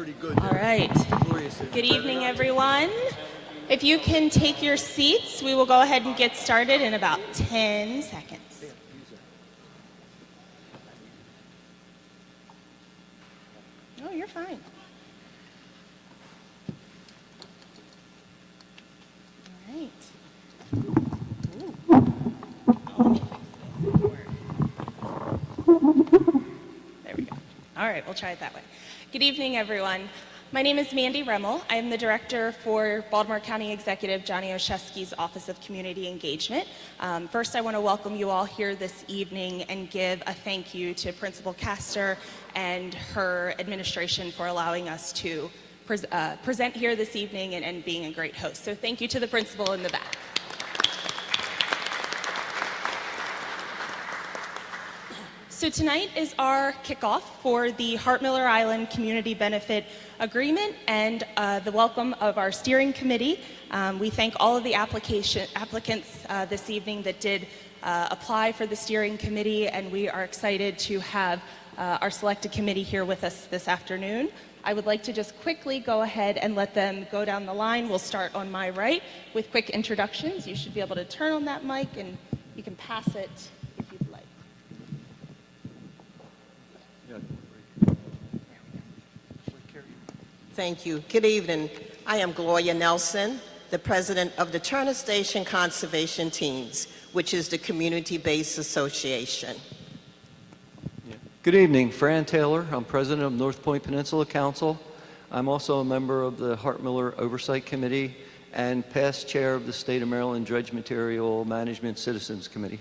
pretty good. All right. Good evening, everyone. If you can take your seats, we will go ahead and get started in about 10 seconds. Oh, you're fine. All right. Ooh. Oh, let me fix this. There we go. All right, we'll try it that way. Good evening, everyone. My name is Mandy Remmel. I am the director for Baltimore County Executive Johnny Oshesky's Office of Community Engagement. First, I want to welcome you all here this evening and give a thank you to Principal Castor and her administration for allowing us to present here this evening and being a great host. So thank you to the principal in the back. So tonight is our kickoff for the Hart-Miller Island Community Benefit Agreement and the welcome of our steering committee. We thank all of the applicants this evening that did apply for the steering committee, and we are excited to have our selected committee here with us this afternoon. I would like to just quickly go ahead and let them go down the line. We'll start on my right with quick introductions. You should be able to turn on that mic and you can pass it if you'd like. Thank you. Good evening. I am Gloria Nelson, the president of the Turner Station Conservation Teams, which is the community-based association. Good evening. Fran Taylor. I'm president of North Point Peninsula Council. I'm also a member of the Hart-Miller Oversight Committee and past chair of the State of Maryland Dredge Material Management Citizens Committee.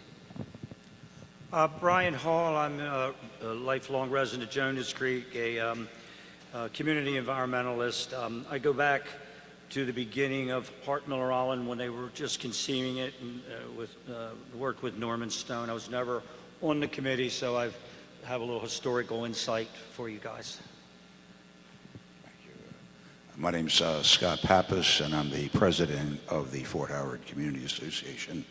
Brian Hall. I'm a lifelong resident of Jonas Creek, a community environmentalist. I go back to the beginning of Hart-Miller Island when they were just conceiving it and worked with Norman Stone. I was never on the committee, so I have a little historical insight for you guys. Thank you. My name's Scott Pappas, and I'm the president of the Fort Howard Community Association.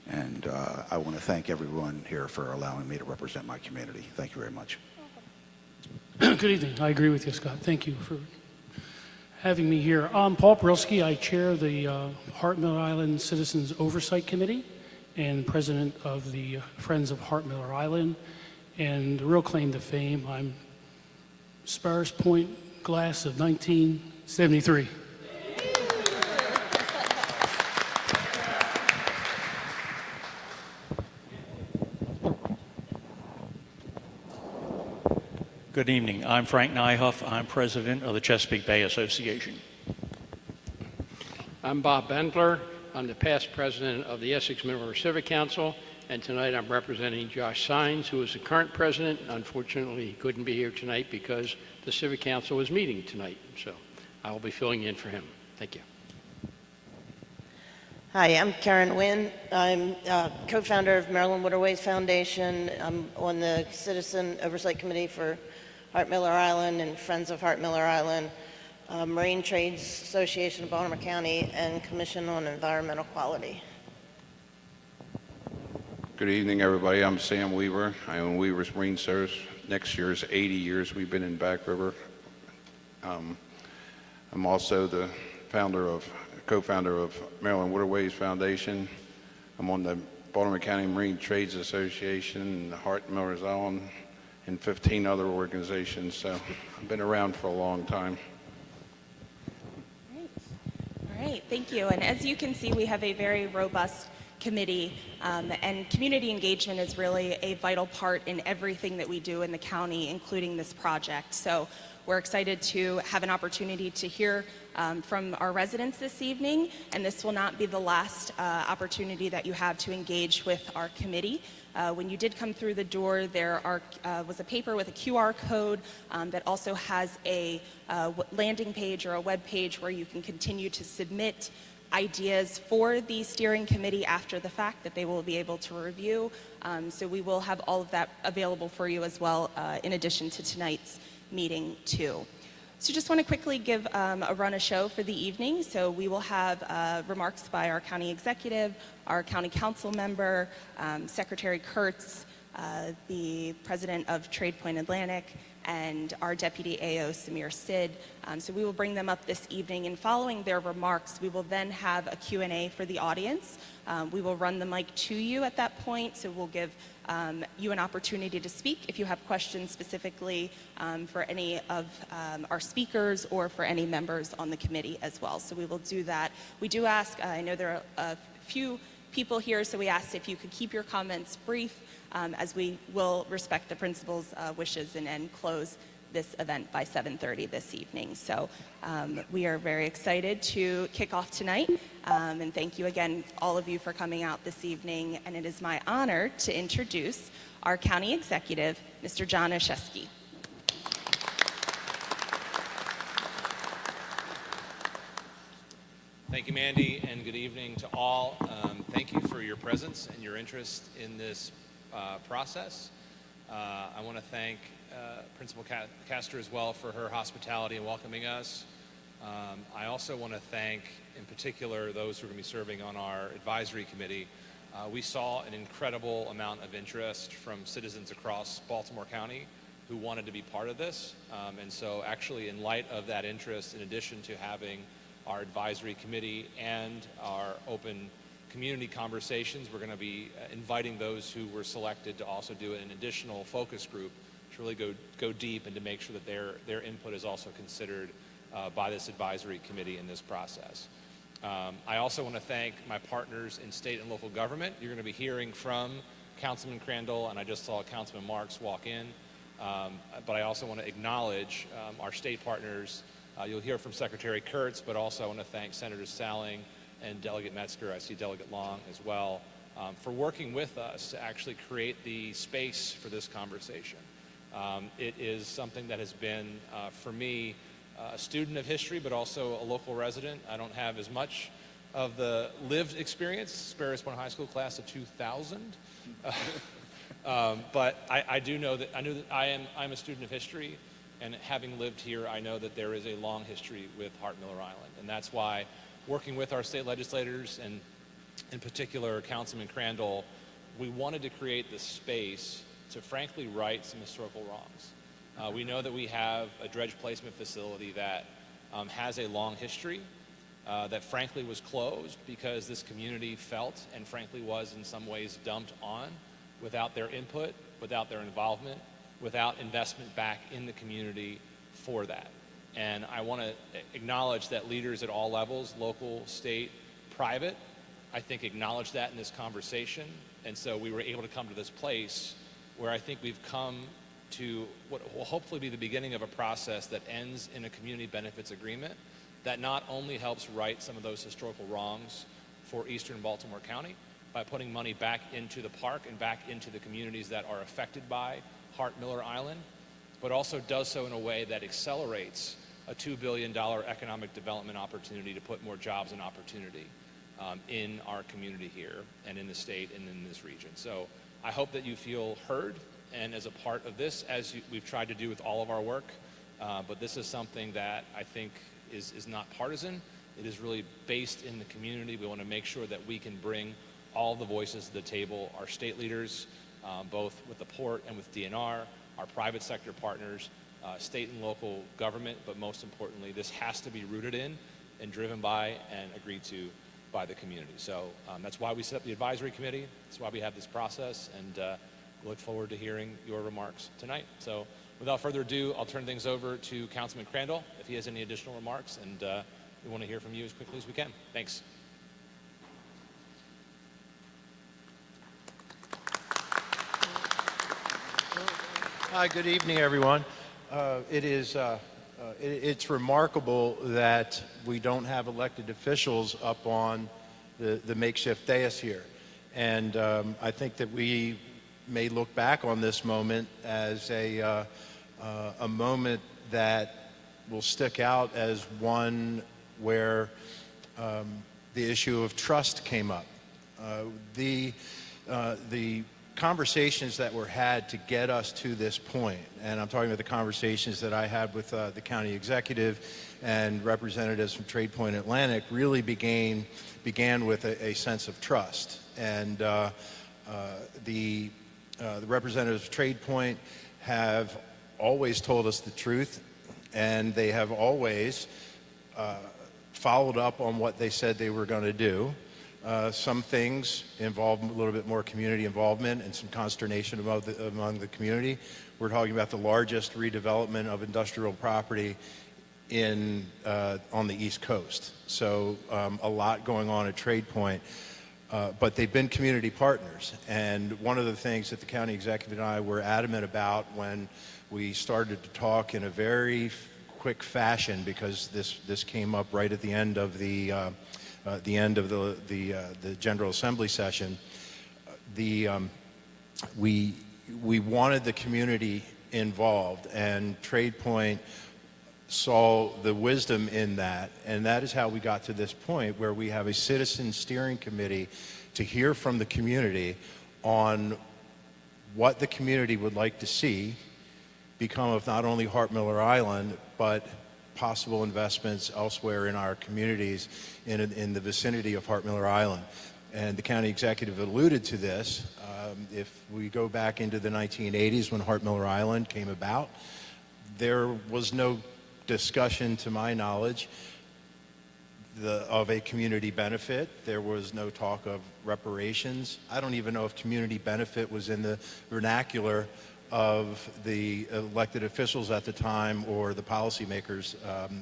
And I want to thank everyone here for allowing me to represent my community. Thank you very much. Good evening. I agree with you, Scott. Thank you for having me here. I'm Paul Brilski. I chair the Hart-Miller Island Citizens Oversight Committee and president of the Friends of Hart-Miller Island. And the real claim to fame, I'm Sparrows Point Glass of 1973. Good evening. I'm Frank Nyhoff. I'm president of the Chesapeake Bay Association. I'm Bob Bendler. I'm the past president of the Essex Mineral Civic Council, and tonight I'm representing Josh Sines, who is the current president. Unfortunately, he couldn't be here tonight because the Civic Council was meeting tonight, so I will be filling in for him. Thank you. Hi, I'm Karen Wynn. I'm co-founder of Maryland Waterways Foundation. I'm on the Citizen Oversight Committee for Hart-Miller Island and Friends of Hart-Miller Island, Marine Trades Association of Baltimore County, and Commission on Environmental Quality. Good evening, everybody. I'm Sam Weaver. I own Weaver's Marine Service. Next year is 80 years we've been in Back River. I'm also the co-founder of Maryland Waterways Foundation. I'm on the Baltimore County Marine Trades Association, the Hart-Miller Island, and 15 other organizations. So I've been around for a long time. All right, thank you. And as you can see, we have a very robust committee, and community engagement is really a vital part in everything that we do in the county, including this project. So we're excited to have an opportunity to hear from our residents this evening, and this will not be the last opportunity that you have to engage with our committee. When you did come through the door, there was a paper with a QR code that also has a landing page or a web page where you can continue to submit ideas for the steering committee after the fact that they will be able to review. So we will have all of that available for you as well, in addition to tonight's meeting too. So just want to quickly give a run of show for the evening. So we will have remarks by our county executive, our county council member, Secretary Kurtz, the president of Trade Point Atlantic, and our Deputy AO, Samir Sid. So we will bring them up this evening, and following their remarks, we will then have a Q&A for the audience. We will run the mic to you at that point, so we'll give you an opportunity to speak if you have questions specifically for any of our speakers or for any members on the committee as well. So we will do that. We do ask, I know there are a few people here, so we asked if you could keep your comments brief, as we will respect the principal's wishes and close this event by 7:30 this evening. So we are very excited to kick off tonight, and thank you again, all of you, for coming out this evening. And it is my honor to introduce our county executive, Mr. John Oshesky. Thank you, Mandy, and good evening to all. Thank you for your presence and your interest in this process. I want to thank Principal Castor as well for her hospitality in welcoming us. I also want to thank, in particular, those who are going to be serving on our advisory committee. We saw an incredible amount of interest from citizens across Baltimore County who wanted to be part of this. And so actually, in light of that interest, in addition to having our advisory committee and our open community conversations, we're going to be inviting those who were selected to also do an additional focus group to really go deep and to make sure that their input is also considered by this advisory committee in this process. I also want to thank my partners in state and local government. You're going to be hearing from Councilman Crandall, and I just saw Councilman Marks walk in. But I also want to acknowledge our state partners. You'll hear from Secretary Kurtz, but also I want to thank Senator Salling and Delegate Metzger, I see Delegate Long as well, for working with us to actually create the space for this conversation. It is something that has been, for me, a student of history, but also a local resident. I don't have as much of the lived experience, Sparrows Point High School class of 2000. But I do know that I'm a student of history, and having lived here, I know that there is a long history with Hart-Miller Island, and that's why working with our state legislators, and in particular Councilman Crandall, we wanted to create this space to frankly right some historical wrongs. We know that we have a dredge placement facility that has a long history, that frankly was closed because this community felt and frankly was in some ways dumped on without their input, without their involvement, without investment back in the community for that. And I want to acknowledge that leaders at all levels, local, state, private, I think acknowledge that in this conversation. And so we were able to come to this place where I think we've come to what will hopefully be the beginning of a process that ends in a community benefits agreement that not only helps right some of those historical wrongs for Eastern Baltimore County by putting money back into the park and back into the communities that are affected by Hart-Miller Island, but also does so in a way that accelerates a $2 billion economic development opportunity to put more jobs and opportunity in our community here and in the state and in this region. So I hope that you feel heard and as a part of this, as we've tried to do with all of our work, but this is something that I think is not partisan. It is really based in the community. We want to make sure that we can bring all the voices to the table, our state leaders, both with the port and with DNR, our private sector partners, state and local government, but most importantly, this has to be rooted in and driven by and agreed to by the community. So that's why we set up the advisory committee. That's why we have this process, and look forward to hearing your remarks tonight. So without further ado, I'll turn things over to Councilman Crandall if he has any additional remarks, and we want to hear from you as quickly as we can. Thanks. Hi, good evening, everyone. It's remarkable that we don't have elected officials up on the makeshift dais here. And I think that we may look back on this moment as a moment that will stick out as one where the issue of trust came up. The conversations that were had to get us to this point, and I'm talking about the conversations that I had with the county executive and representatives from Trade Point Atlantic, really began with a sense of trust. And the representatives of Trade Point have always told us the truth, and they have always followed up on what they said they were going to do. Some things involve a little bit more community involvement and some consternation among the community. We're talking about the largest redevelopment of industrial property on the East Coast. So a lot going on at Trade Point. But they've been community partners. And one of the things that the county executive and I were adamant about when we started to talk in a very quick fashion, because this came up right at the end of the General Assembly session, we wanted the community involved, and Trade Point saw the wisdom in that, and that is how we got to this point where we have a citizen steering committee to hear from the community on what the community would like to see become of not only Hart-Miller Island, but possible investments elsewhere in our communities in the vicinity of Hart-Miller Island. And the county executive alluded to this. If we go back into the 1980s when Hart-Miller Island came about, there was no discussion, to my knowledge, of a community benefit. There was no talk of reparations. I don't even know if community benefit was in the vernacular of the elected officials at the time or the policymakers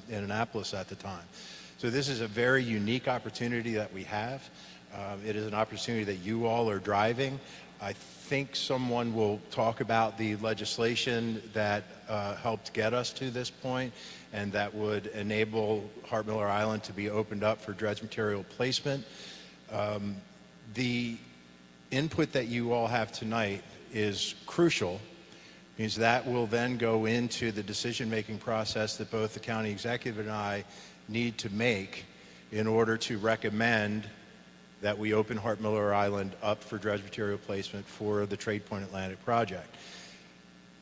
in Annapolis at the time. So this is a very unique opportunity that we have. It is an opportunity that you all are driving. I think someone will talk about the legislation that helped get us to this point, and that would enable Hart-Miller Island to be opened up for dredge material placement. The input that you all have tonight is crucial, because that will then go into the decision-making process that both the county executive and I need to make in order to recommend that we open Hart-Miller Island up for dredge material placement for the Trade Point Atlantic project.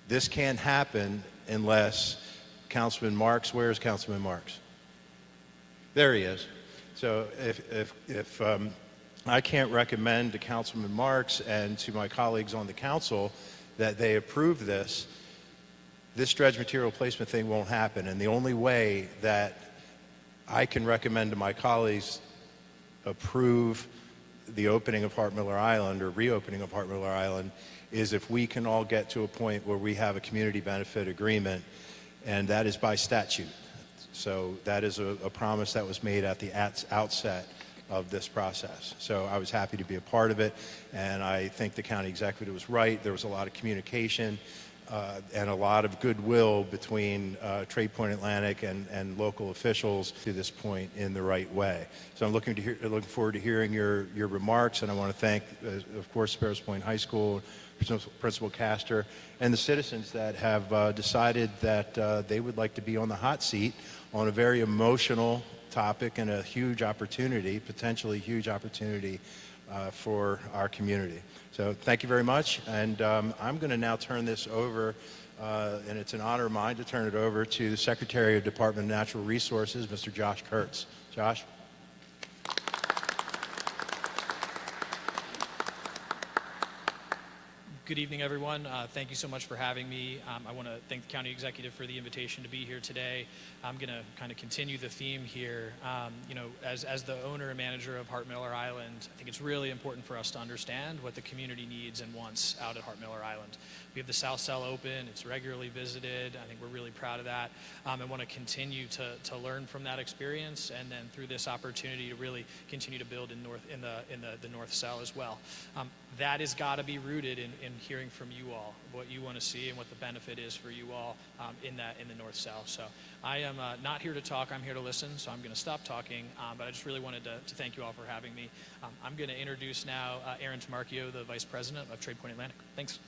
This can't happen unless Councilman Marks, where is Councilman Marks? There he is. So if I can't recommend to Councilman Marks and to my colleagues on the council that they approve this dredge material placement thing won't happen. And the only way that I can recommend to my colleagues approve the opening of Hart-Miller Island or reopening of Hart-Miller Island is if we can all get to a point where we have a community benefit agreement, and that is by statute. So that is a promise that was made at the outset of this process. So I was happy to be a part of it, and I think the county executive was right. There was a lot of communication and a lot of goodwill between Trade Point Atlantic and local officials to this point in the right way. So I'm looking forward to hearing your remarks, and I want to thank, of course, Sparrows Point High School, Principal Castor, and the citizens that have decided that they would like to be on the hot seat on a very emotional topic and a huge opportunity, potentially huge opportunity for our community. So thank you very much, and I'm going to now turn this over, and it's an honor of mine to turn it over to the Secretary of Department of Natural Resources, Mr. Josh Kurtz. Josh? Good evening, everyone. Thank you so much for having me. I want to thank the county executive for the invitation to be here today. I'm going to kind of continue the theme here. As the owner and manager of Hart-Miller Island, I think it's really important for us to understand what the community needs and wants out at Hart-Miller Island. We have the South Cell open. It's regularly visited. I think we're really proud of that. I want to continue to learn from that experience, and then through this opportunity to really continue to build in the North Cell as well. That has got to be rooted in hearing from you all what you want to see and what the benefit is for you all in the North South. So I am not here to talk, I'm here to listen, so I'm going to stop talking, but I just really wanted to thank you all for having me. I'm going to introduce now Aaron Tamarchio, the Vice President of Trade Point Atlantic. Thanks.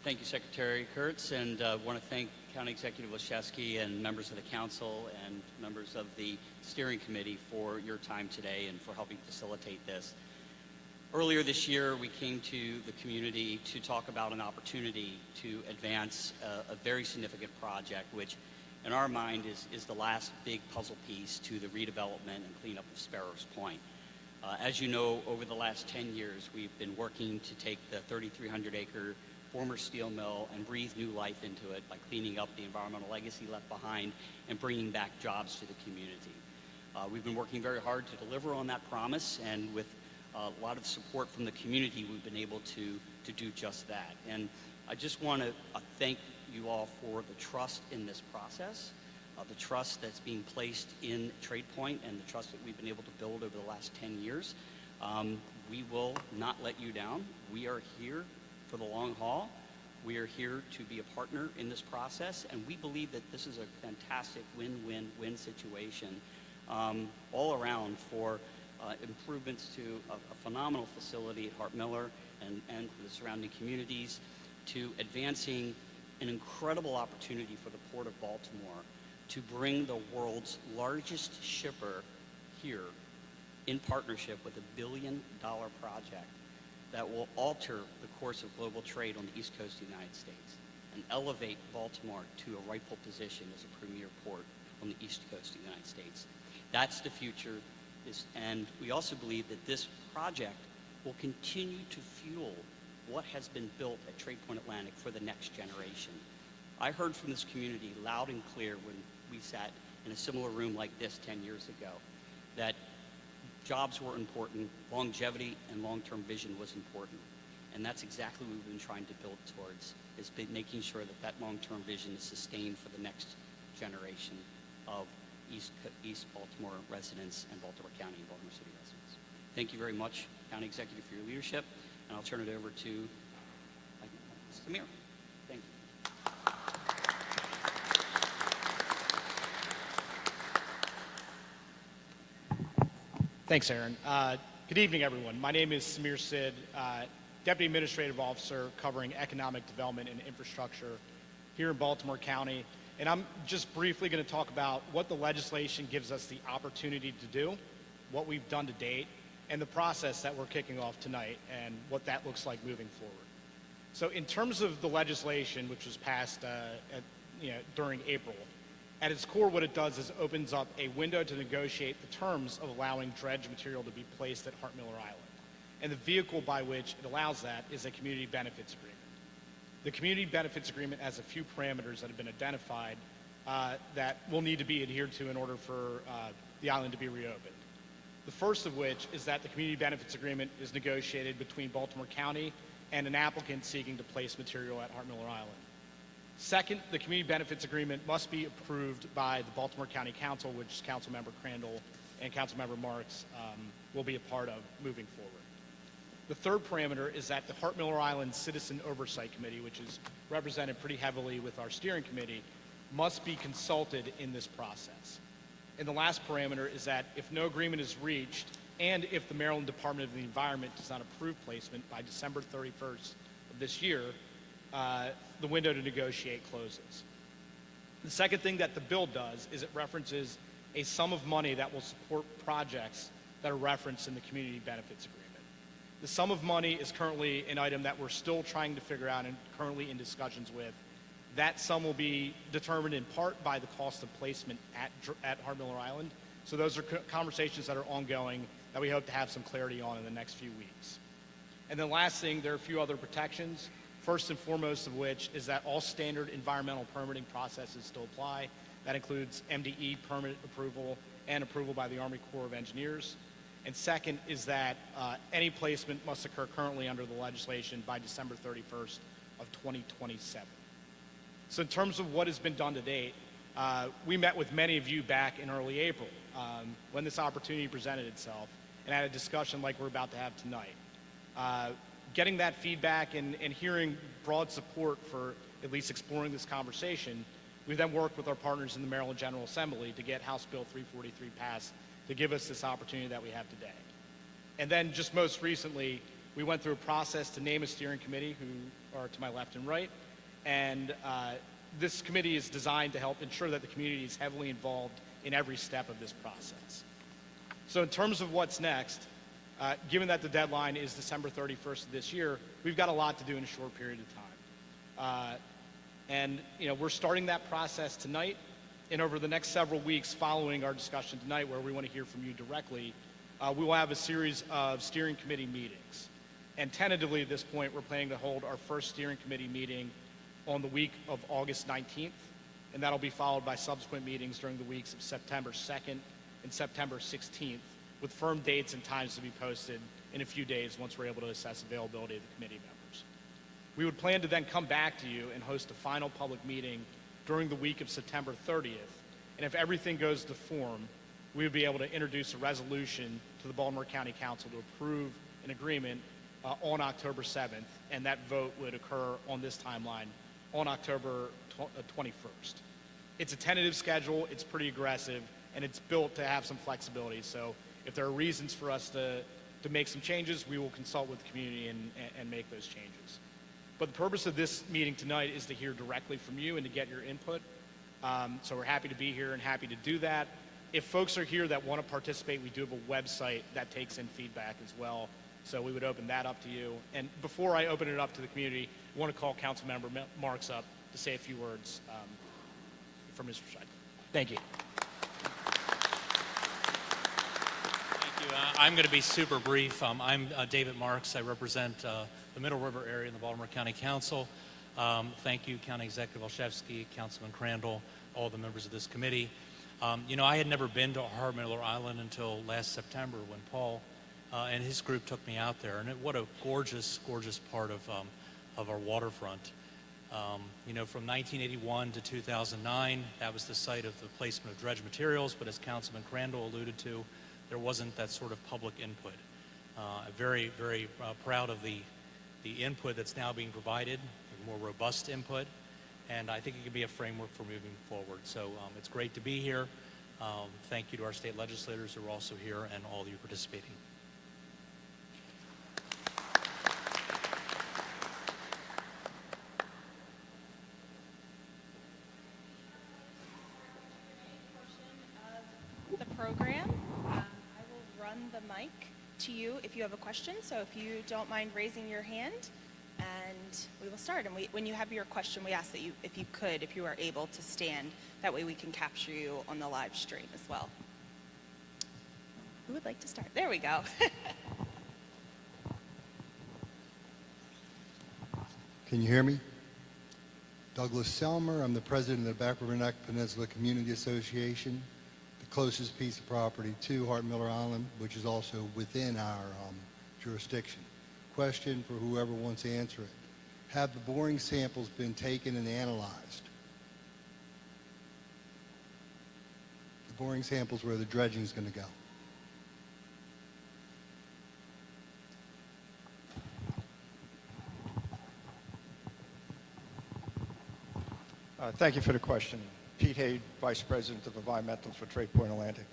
Thank you, Secretary Kurtz, and I want to thank County Executive Waszewski and members of the council and members of the steering committee for your time today and for helping facilitate this. Earlier this year, we came to the community to talk about an opportunity to advance a very significant project, which in our mind, is the last big puzzle piece to the redevelopment and cleanup of Sparrows Point. As you know, over the last 10 years, we've been working to take the 3,300-acre former steel mill and breathe new life into it by cleaning up the environmental legacy left behind and bringing back jobs to the community. We've been working very hard to deliver on that promise, and with a lot of support from the community, we've been able to do just that. And I just want to thank you all for the trust in this process, the trust that's being placed in Trade Point, and the trust that we've been able to build over the last 10 years. We will not let you down. We are here for the long haul. We are here to be a partner in this process, and we believe that this is a fantastic win-win-win situation all around for improvements to a phenomenal facility at Hart-Miller and for the surrounding communities, to advancing an incredible opportunity for the Port of Baltimore to bring the world's largest shipper here in partnership with $1 billion project that will alter the course of global trade on the East Coast of the United States and elevate Baltimore to a rightful position as a premier port on the East Coast of the United States. That's the future, and we also believe that this project will continue to fuel what has been built at Trade Point Atlantic for the next generation. I heard from this community loud and clear when we sat in a similar room like this 10 years ago that jobs were important, longevity and long-term vision was important. And that's exactly what we've been trying to build towards, is making sure that that long-term vision is sustained for the next generation of East Baltimore residents and Baltimore County and Baltimore City residents. Thank you very much, County Executive, for your leadership, and I'll turn it over to Samir. Thank you. Thanks, Aaron. Good evening, everyone. My name is Samir Sid, Deputy Administrative Officer covering Economic Development and Infrastructure here in Baltimore County. And I'm just briefly going to talk about what the legislation gives us the opportunity to do, what we've done to date, and the process that we're kicking off tonight, and what that looks like moving forward. So in terms of the legislation, which was passed during April, at its core, what it does is opens up a window to negotiate the terms of allowing dredge material to be placed at Hart-Miller Island. And the vehicle by which it allows that is a community benefits agreement. The community benefits agreement has a few parameters that have been identified that will need to be adhered to in order for the island to be reopened. The first of which is that the community benefits agreement is negotiated between Baltimore County and an applicant seeking to place material at Hart-Miller Island. Second, the community benefits agreement must be approved by the Baltimore County Council, which Councilmember Crandall and Councilmember Marks will be a part of moving forward. The third parameter is that the Hart-Miller Island Citizen Oversight Committee, which is represented pretty heavily with our steering committee, must be consulted in this process. And the last parameter is that if no agreement is reached, and if the Maryland Department of the Environment does not approve placement by December 31st of this year, the window to negotiate closes. The second thing that the bill does is it references a sum of money that will support projects that are referenced in the community benefits agreement. The sum of money is currently an item that we're still trying to figure out and currently in discussions with. That sum will be determined in part by the cost of placement at Hart-Miller Island. So those are conversations that are ongoing that we hope to have some clarity on in the next few weeks. And then last thing, there are a few other protections. First and foremost of which is that all standard environmental permitting processes still apply. That includes MDE permit approval and approval by the Army Corps of Engineers. And second is that any placement must occur currently under the legislation by December 31st of 2027. So in terms of what has been done to date, we met with many of you back in early April when this opportunity presented itself and had a discussion like we're about to have tonight. Getting that feedback and hearing broad support for at least exploring this conversation, we then worked with our partners in the Maryland General Assembly to get House Bill 343 passed to give us this opportunity that we have today. And then just most recently, we went through a process to name a steering committee who are to my left and right. And this committee is designed to help ensure that the community is heavily involved in every step of this process. So in terms of what's next, given that the deadline is December 31st of this year, we've got a lot to do in a short period of time. And we're starting that process tonight. and over the next several weeks following our discussion tonight, where we want to hear from you directly, we will have a series of steering committee meetings. And tentatively at this point, we're planning to hold our first steering committee meeting on the week of August 19th, and that'll be followed by subsequent meetings during the weeks of September 2nd and September 16th, with firm dates and times to be posted in a few days once we're able to assess availability of the committee members. We would plan to then come back to you and host a final public meeting during the week of September 30th, and if everything goes to form, we would be able to introduce a resolution to the Baltimore County Council to approve an agreement on October 7th, and that vote would occur on this timeline on October 21st. It's a tentative schedule, it's pretty aggressive, and it's built to have some flexibility. So if there are reasons for us to make some changes, we will consult with the community and make those changes. But the purpose of this meeting tonight is to hear directly from you and to get your input. So we're happy to be here and happy to do that. If folks are here that want to participate, we do have a website that takes in feedback as well. So we would open that up to you. And before I open it up to the community, I want to call Councilmember Marks up to say a few words from his perspective. Thank you. Thank you. I'm going to be super brief. I'm David Marks. I represent the Middle River area in the Baltimore County Council. Thank you, County Executive Olszewski, Councilman Crandall, all the members of this committee. You know, I had never been to Hart-Miller Island until last September when Paul and his group took me out there, and what a gorgeous, gorgeous part of our waterfront. You know, from 1981 to 2009, that was the site of the placement of dredged materials, but as Councilman Crandall alluded to, there wasn't that sort of public input. I'm very, very proud of the input that's now being provided, more robust input, and I think it can be a framework for moving forward. So it's great to be here. Thank you to our state legislators who are also here and all of you participating. The program. I will run the mic to you if you have a question. So if you don't mind raising your hand, and we will start. And when you have your question, we ask that you, if you are able to stand, that way we can capture you on the live stream as well. Who would like to start? There we go. Can you hear me? Douglas Selmer. I'm the president of the Back River Neck Peninsula Community Association, the closest piece of property to Hart-Miller Island, which is also within our jurisdiction. Question for whoever wants to answer it. Have the boring samples been taken and analyzed? The boring samples where the dredging is going to go. Thank you for the question. Pete Haid, Vice President of Environmental for Trade Point Atlantic.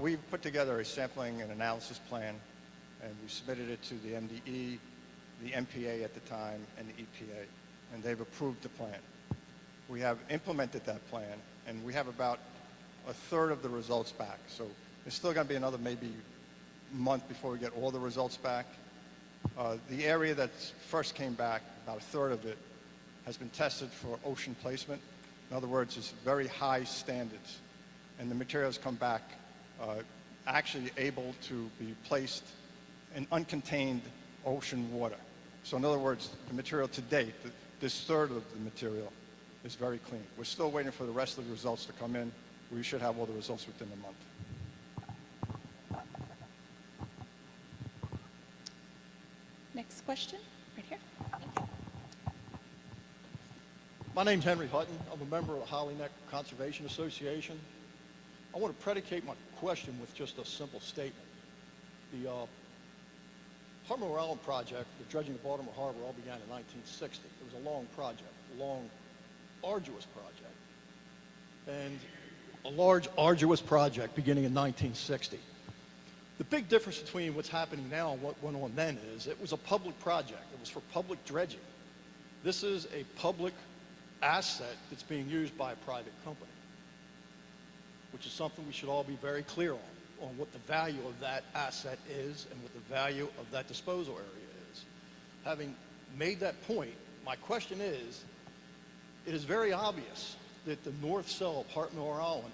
We've put together a sampling and analysis plan, and we submitted it to the MDE, the MPA at the time, and the EPA, and they've approved the plan. We have implemented that plan, and we have about a third of the results back. So it's still going to be another maybe month before we get all the results back. The area that first came back, about a third of it, has been tested for ocean placement. In other words, it's very high standards, and the materials come back actually able to be placed in uncontained ocean water. So in other words, the material to date, this third of the material is very clean. We're still waiting for the rest of the results to come in. We should have all the results within a month. Next question, right here. My name's Henry Hutton. I'm a member of the Holly Neck Conservation Association. I want to predicate my question with just a simple statement. The Hart-Miller Island project, the dredging of Baltimore Harbor, all began in 1960. It was a long project, a long, arduous project. And a large, arduous project beginning in 1960. The big difference between what's happening now and what went on then is it was a public project. It was for public dredging. This is a public asset that's being used by a private company, which is something we should all be very clear on what the value of that asset is and what the value of that disposal area is. Having made that point, my question is, it is very obvious that the north cell of Hart-Miller Island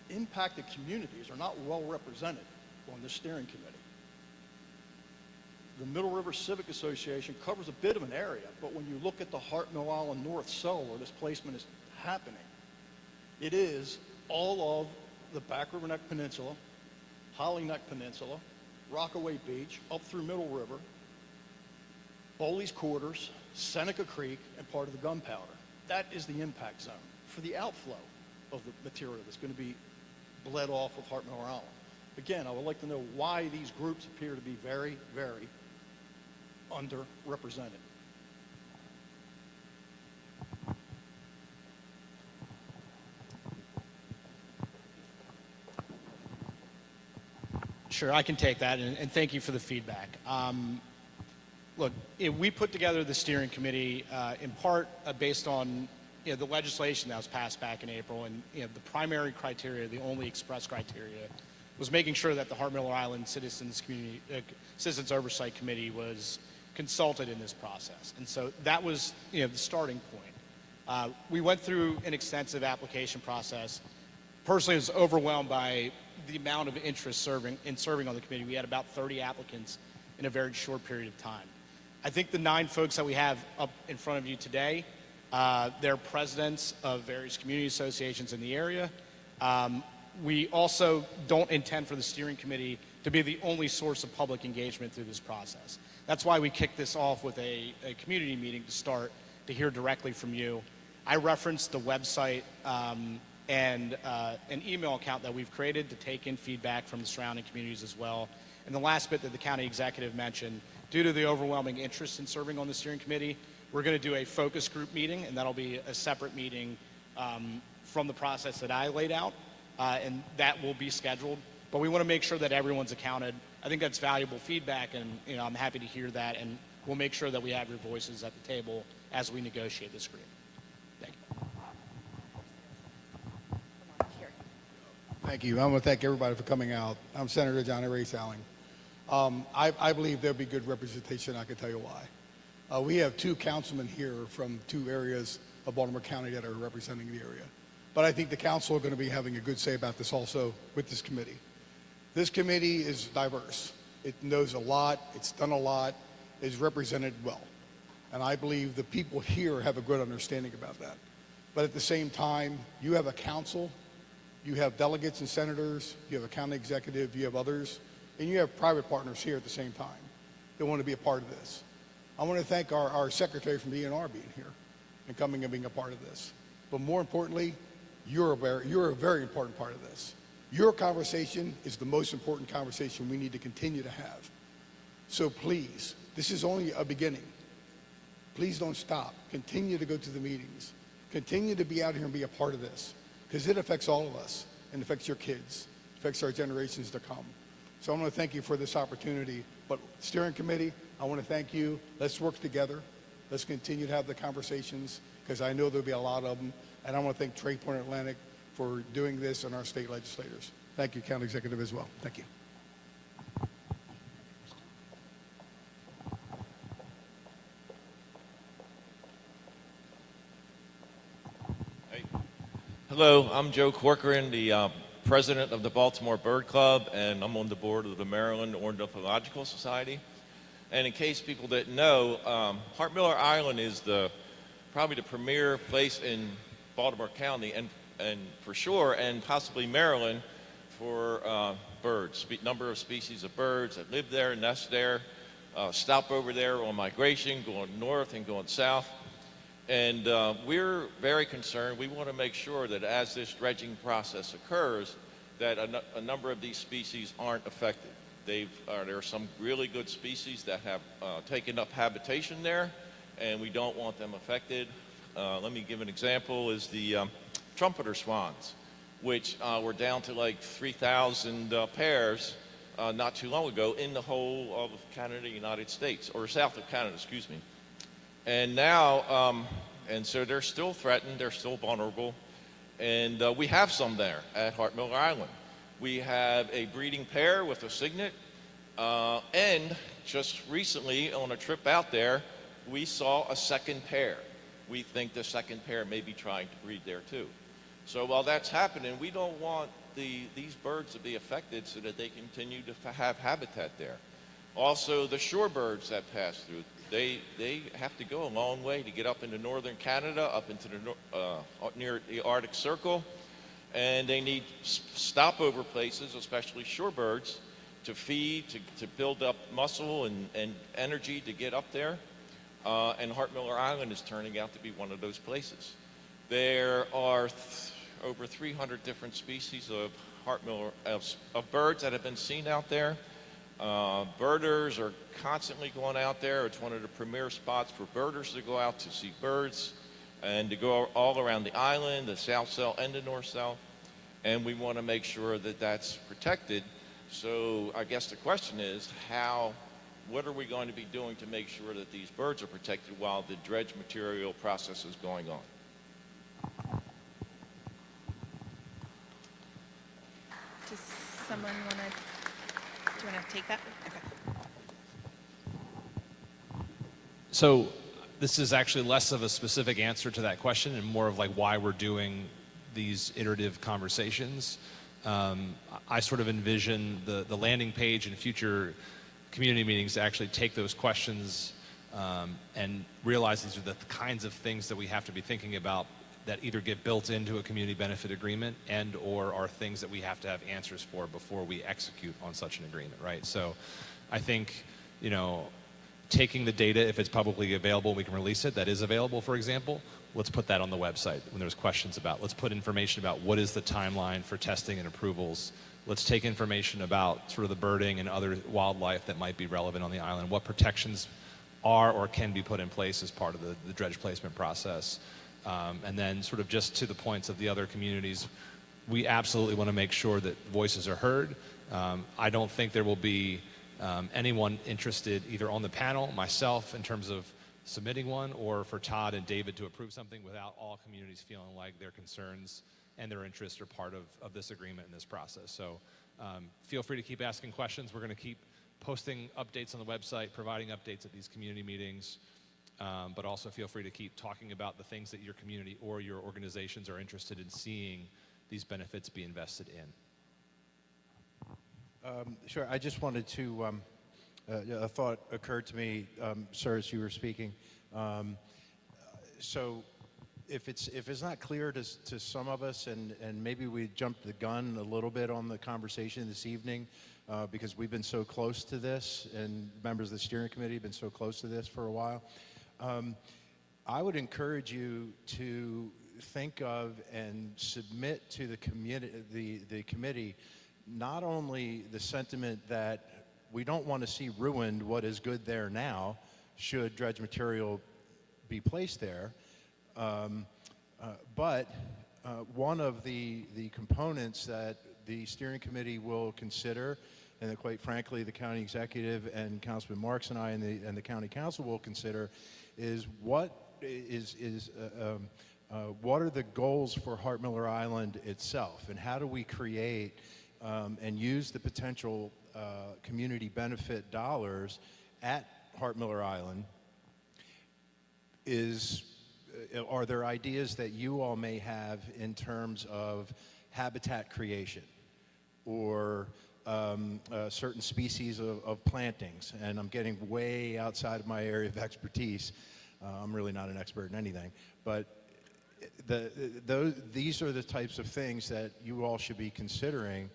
impacted communities are not well represented on this steering committee. The Middle River Civic Association covers a bit of an area, but when you look at the Hart-Miller Island North Cell where this placement is happening, it is all of the Back River Neck Peninsula, Holly Neck Peninsula, Rockaway Beach, up through Middle River, Bowley's Quarters, Seneca Creek, and part of the Gunpowder. That is the impact zone for the outflow of the material that's going to be bled off of Hart-Miller Island. Again, I would like to know why these groups appear to be very, very underrepresented. Sure, I can take that, and thank you for the feedback. Look, we put together the steering committee in part based on the legislation that was passed back in April, and the primary criteria, the only express criteria, was making sure that the Hart-Miller Island Citizens Oversight Committee was consulted in this process, and so that was the starting point. We went through an extensive application process. Personally, I was overwhelmed by the amount of interest serving on the committee. We had about 30 applicants in a very short period of time. I think the 9 folks that we have up in front of you today, they're presidents of various community associations in the area. We also don't intend for the steering committee to be the only source of public engagement through this process. That's why we kicked this off with a community meeting to start to hear directly from you. I referenced the website and an email account that we've created to take in feedback from the surrounding communities as well. And the last bit that the county executive mentioned, due to the overwhelming interest in serving on the steering committee, we're going to do a focus group meeting, and that'll be a separate meeting from the process that I laid out, and that will be scheduled. But we want to make sure that everyone's accounted. I think that's valuable feedback, and I'm happy to hear that, and we'll make sure that we have your voices at the table as we negotiate this agreement. Thank you. Thank you. I want to thank everybody for coming out. I'm Senator Johnny Ray Salling. I believe there'll be good representation. I can tell you why. We have 2 councilmen here from 2 areas of Baltimore County that are representing the area. But I think the council are going to be having a good say about this also with this committee. This committee is diverse. It knows a lot. It's done a lot. Is represented well. And I believe the people here have a good understanding about that. But at the same time, you have a council, you have delegates and senators, you have a county executive, you have others, and you have private partners here at the same time that want to be a part of this. I want to thank our secretary from DNR being here and coming and being a part of this. But more importantly, you're a very important part of this. Your conversation is the most important conversation we need to continue to have. So please, this is only a beginning. Please don't stop. Continue to go to the meetings. Continue to be out here and be a part of this, because it affects all of us and affects your kids, affects our generations to come. So I want to thank you for this opportunity. But steering committee, I want to thank you. Let's work together. Let's continue to have the conversations, because I know there'll be a lot of them. And I want to thank Trade Point Atlantic for doing this and our state legislators. Thank you, County Executive, as well. Thank you. Hello, I'm Joe Corcoran, the president of the Baltimore Bird Club, and I'm on the board of the Maryland Ornithological Society. And in case people didn't know, Hart-Miller Island is probably the premier place in Baltimore County, and for sure, and possibly Maryland, for birds. Number of species of birds that live there, nest there, stop over there on migration, going north and going south. And we're very concerned. We want to make sure that as this dredging process occurs, that a number of these species aren't affected. There are some really good species that have taken up habitation there, and we don't want them affected. Let me give an example, is the trumpeter swans, which were down to like 3,000 pairs not too long ago in the whole of Canada, United States, or south of Canada, excuse me. And now, and so they're still threatened, they're still vulnerable, and we have some there at Hart-Miller Island. We have a breeding pair with a cygnet, and just recently on a trip out there, we saw a second pair. We think the second pair may be trying to breed there too. So while that's happening, we don't want these birds to be affected so that they continue to have habitat there. Also, the shorebirds that pass through, they have to go a long way to get up into northern Canada, up into the near the Arctic Circle, and they need stopover places, especially shorebirds, to feed, to build up muscle and energy to get up there. And Hart-Miller Island is turning out to be one of those places. There are over 300 different species of of birds that have been seen out there. Birders are constantly going out there. It's one of the premier spots for birders to go out to see birds and to go all around the island, the South Cell and the North Cell. And we want to make sure that that's protected. So I guess the question is, what are we going to be doing to make sure that these birds are protected while the dredge material process is going on? Does someone want to, do you want to take that? Okay. So this is actually less of a specific answer to that question and more of like why we're doing these iterative conversations. I sort of envision the landing page in future community meetings to actually take those questions and realize these are the kinds of things that we have to be thinking about that either get built into a community benefit agreement and or are things that we have to have answers for before we execute on such an agreement, right? So I think, you know, taking the data, if it's publicly available, we can release it. That is available, for example. Let's put that on the website when there's questions about. Let's put information about what is the timeline for testing and approvals. Let's take information about sort of the birding and other wildlife that might be relevant on the island. What protections are or can be put in place as part of the dredge placement process. And then sort of just to the points of the other communities, we absolutely want to make sure that voices are heard. I don't think there will be anyone interested either on the panel, myself, in terms of submitting one, or for Todd and David to approve something without all communities feeling like their concerns and their interests are part of this agreement and this process. So feel free to keep asking questions. We're going to keep posting updates on the website, providing updates at these community meetings, but also feel free to keep talking about the things that your community or your organizations are interested in seeing these benefits be invested in. Sure. I just wanted to, a thought occurred to me, sir, as you were speaking. So if it's not clear to some of us, and maybe we jumped the gun a little bit on the conversation this evening, because we've been so close to this, and members of the steering committee have been so close to this for a while, I would encourage you to think of and submit to the committee not only the sentiment that we don't want to see ruined what is good there now, should dredge material be placed there, but one of the components that the steering committee will consider, and that quite frankly the county executive and Councilman Marks and I and the county council will consider, is what are the goals for Hart-Miller Island itself, and how do we create and use the potential community benefit dollars at Hart-Miller Island? Are there ideas that you all may have in terms of habitat creation or certain species of plantings? And I'm getting way outside of my area of expertise. I'm really not an expert in anything, but these are the types of things that you all should be considering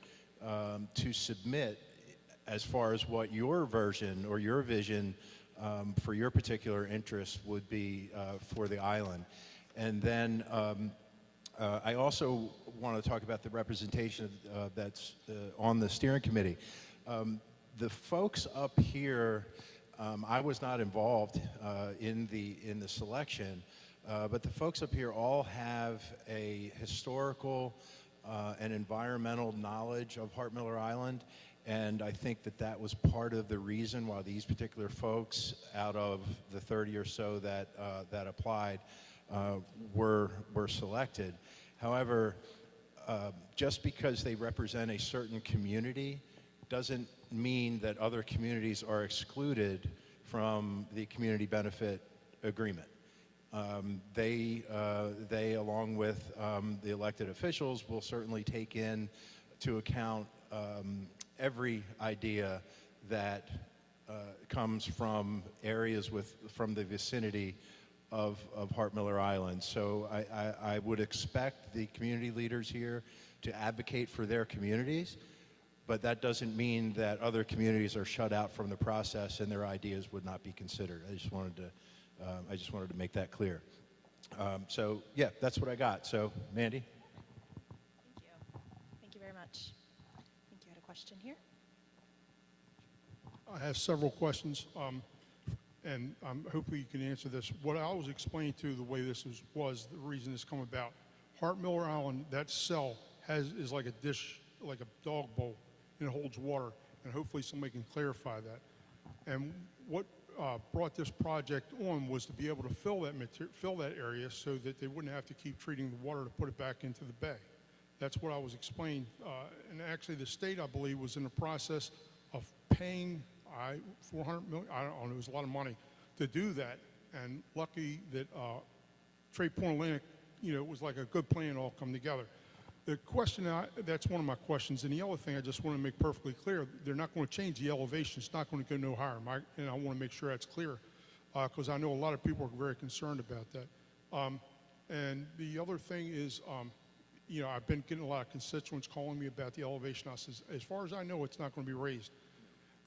to submit as far as what your version or your vision for your particular interest would be for the island. And then I also want to talk about the representation that's on the steering committee. The folks up here, I was not involved in the selection, but the folks up here all have a historical and environmental knowledge of Hart-Miller Island, and I think that was part of the reason why these particular folks, out of the 30 or so that applied, were selected. However, just because they represent a certain community doesn't mean that other communities are excluded from the community benefit agreement. They, along with the elected officials, will certainly take into account every idea that comes from areas from the vicinity of Hart-Miller Island. So I would expect the community leaders here to advocate for their communities, but that doesn't mean that other communities are shut out from the process and their ideas would not be considered. I just wanted to make that clear. So yeah, that's what I got. So Mandy. Thank you. Thank you very much. I think you had a question here. I have several questions, and hopefully you can answer this. What I was explaining to the way this was the reason this come about. Hart-Miller Island, that cell is like a dish, like a dog bowl, and it holds water. And hopefully somebody can clarify that. And what brought this project on was to be able to fill that area so that they wouldn't have to keep treating the water to put it back into the bay. That's what I was explaining. And actually, the state, I believe, was in the process of paying $400 million. I don't know. It was a lot of money to do that. And lucky that Trade Point Atlantic, it was like a good plan all come together. The question, that's one of my questions. And the other thing I just want to make perfectly clear, they're not going to change the elevation. It's not going to go no higher. And I want to make sure that's clear because I know a lot of people are very concerned about that. And the other thing is, I've been getting a lot of constituents calling me about the elevation. I says, as far as I know, it's not going to be raised.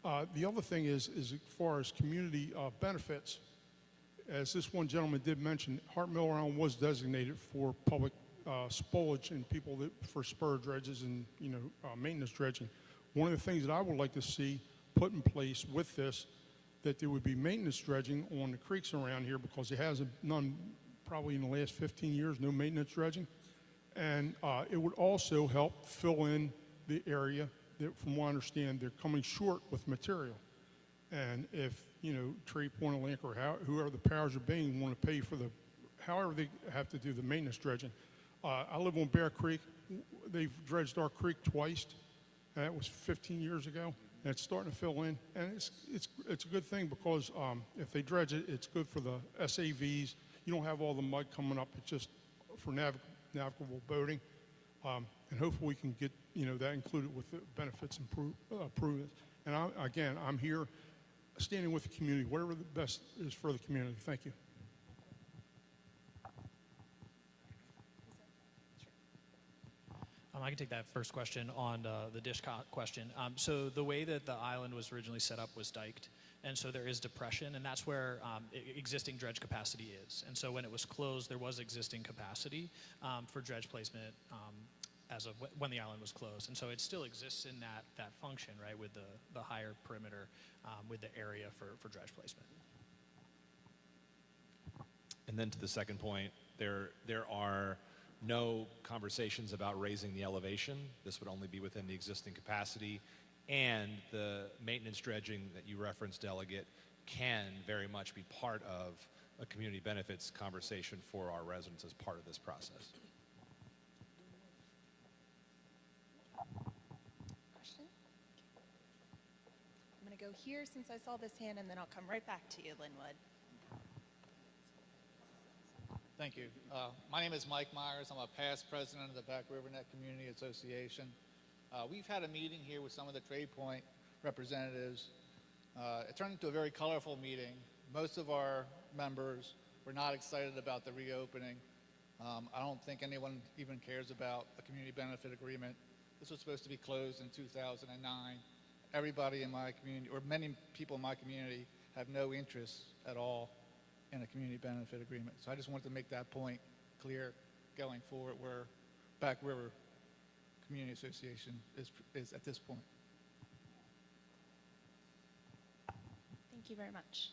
The other thing is as far as community benefits, as this one gentleman did mention, Hart-Miller Island was designated for public spoilage and people for spur dredges and maintenance dredging. One of the things that I would like to see put in place with this, that there would be maintenance dredging on the creeks around here because there hasn't none probably in the last 15 years, no maintenance dredging. And it would also help fill in the area that, from what I understand, they're coming short with material. And if, Trade Point Atlantic or whoever the powers are being want to pay for however they have to do the maintenance dredging. I live on Bear Creek. They've dredged our creek twice. That was 15 years ago. And it's starting to fill in. And it's a good thing because if they dredge it, it's good for the SAVs. You don't have all the mud coming up. It's just for navigable boating. And hopefully we can get that included with the benefits improvements. And I'm here standing with the community, whatever the best is for the community. Thank you. I can take that first question on the dish question. So the way that the island was originally set up was diked, and so there is depression, and that's where existing dredge capacity is. And so when it was closed, there was existing capacity for dredge placement as of when the island was closed. And so it still exists in that function, right, with the higher perimeter, with the area for dredge placement. And then to the second point, there are no conversations about raising the elevation. This would only be within the existing capacity. And the maintenance dredging that you referenced, Delegate, can very much be part of a community benefits conversation for our residents as part of this process. Question? I'm going to go here since I saw this hand, and then I'll come right back to you, Linwood. Thank you. My name is Mike Myers. I'm a past president of the Back River Neck Community Association. We've had a meeting here with some of the Trade Point representatives. It turned into a very colorful meeting. Most of our members were not excited about the reopening. I don't think anyone even cares about a community benefit agreement. This was supposed to be closed in 2009. Everybody in my community, or many people in my community, have no interest at all in a community benefit agreement. So I just wanted to make that point clear going forward where Back River Community Association is at this point. Thank you very much.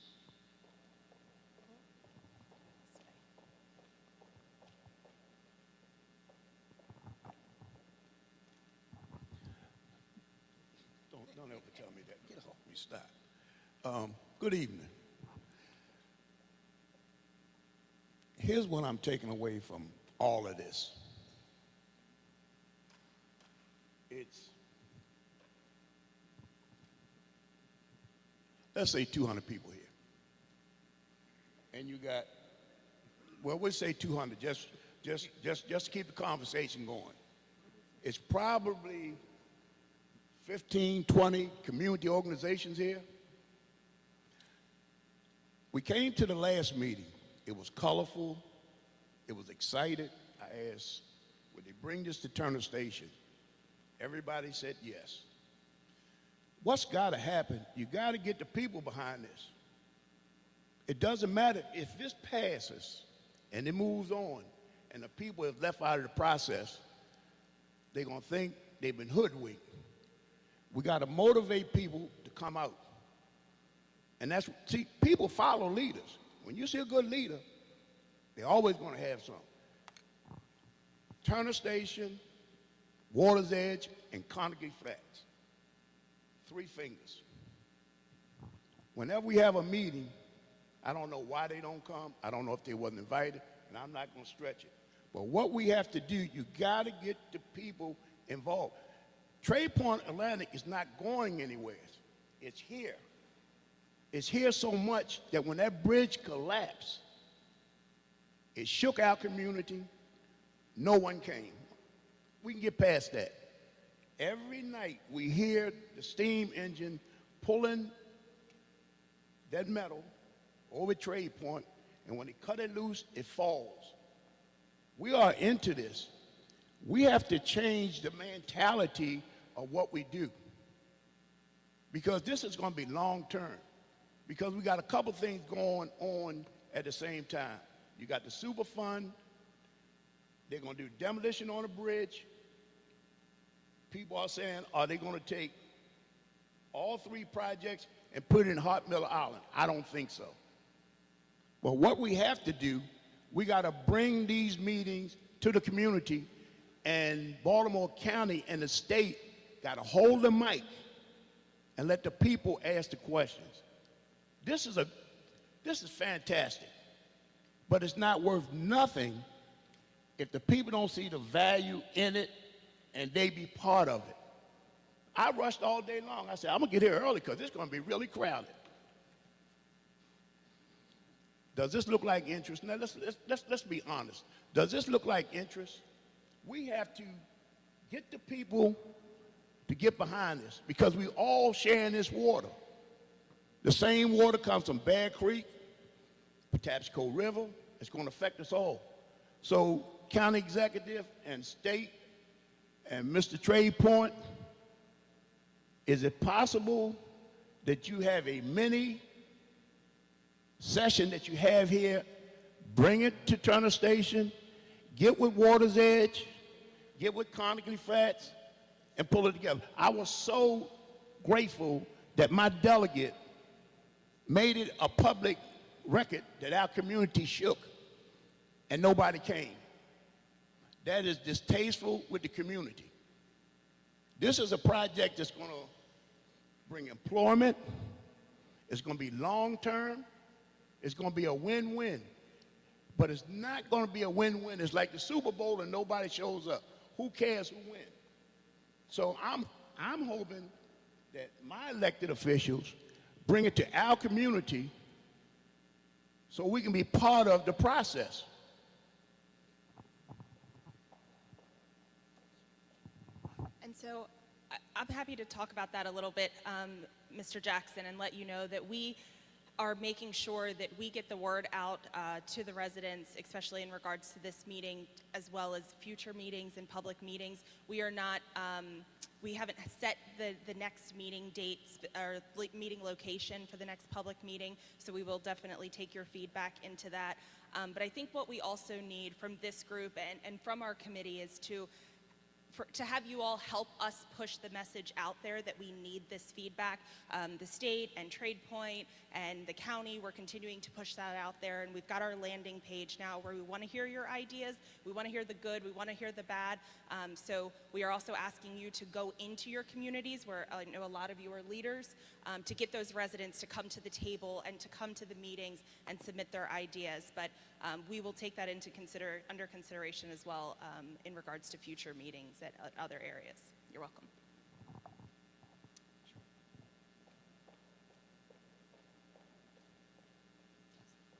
Don't ever tell me that. Get off me, stop. Good evening. Here's what I'm taking away from all of this. It's, let's say 200 people here. And you got well, we'll say 200, just to keep the conversation going. It's probably 15, 20 community organizations here. We came to the last meeting. It was colorful. It was excited. I asked, would they bring this to Turner Station? Everybody said yes. What's got to happen? You got to get the people behind this. It doesn't matter if this passes and it moves on and the people is left out of the process, they're going to think they've been hoodwinked. We got to motivate people to come out. And see, people follow leaders. When you see a good leader, they're always going to have something. Turner Station, Water's Edge, and Carnegie Flats. 3 fingers. Whenever we have a meeting, I don't know why they don't come. I don't know if they wasn't invited, and I'm not going to stretch it. But what we have to do, you got to get the people involved. Trade Point Atlantic is not going anywhere. It's here. It's here so much that when that bridge collapsed, it shook our community. No one came. We can get past that. Every night we hear the steam engine pulling that metal over Trade Point, and when they cut it loose, it falls. We are into this. We have to change the mentality of what we do, because this is going to be long term, because we got a couple things going on at the same time. You got the Superfund. They're going to do demolition on the bridge. People are saying, are they going to take all 3 projects and put it in Hart-Miller Island? I don't think so. But what we have to do, we got to bring these meetings to the community, and Baltimore County and the state got to hold the mic and let the people ask the questions. This is fantastic, but it's not worth nothing if the people don't see the value in it and they be part of it. I rushed all day long. I said, I'm going to get here early because it's going to be really crowded. Does this look like interest? Now, let's be honest. Does this look like interest? We have to get the people to get behind this, because we all sharing this water. The same water comes from Bear Creek, Patapsco River. It's going to affect us all. So county executive and state and Mr. Trade Point, is it possible that you have a mini session that you have here, bring it to Turner Station, get with Water's Edge, get with Carnegie Flats, and pull it together? I was so grateful that my delegate made it a public record that our community shook and nobody came. That is distasteful with the community. This is a project that's going to bring employment. It's going to be long-term. It's going to be a win-win. But it's not going to be a win-win. It's like the Super Bowl and nobody shows up. Who cares who wins? So I'm hoping that my elected officials bring it to our community so we can be part of the process. And so I'm happy to talk about that a little bit, Mr. Jackson, and let you know that we are making sure that we get the word out to the residents, especially in regards to this meeting, as well as future meetings and public meetings. We are not, we haven't set the next meeting dates or meeting location for the next public meeting, so we will definitely take your feedback into that. But I think what we also need from this group and from our committee is to have you all help us push the message out there that we need this feedback. The state and Trade Point and the county, we're continuing to push that out there, and we've got our landing page now where we want to hear your ideas, we want to hear the good, we want to hear the bad. So we are also asking you to go into your communities, where I know a lot of you are leaders, to get those residents to come to the table and to come to the meetings and submit their ideas. But we will take that under consideration as well in regards to future meetings at other areas. You're welcome.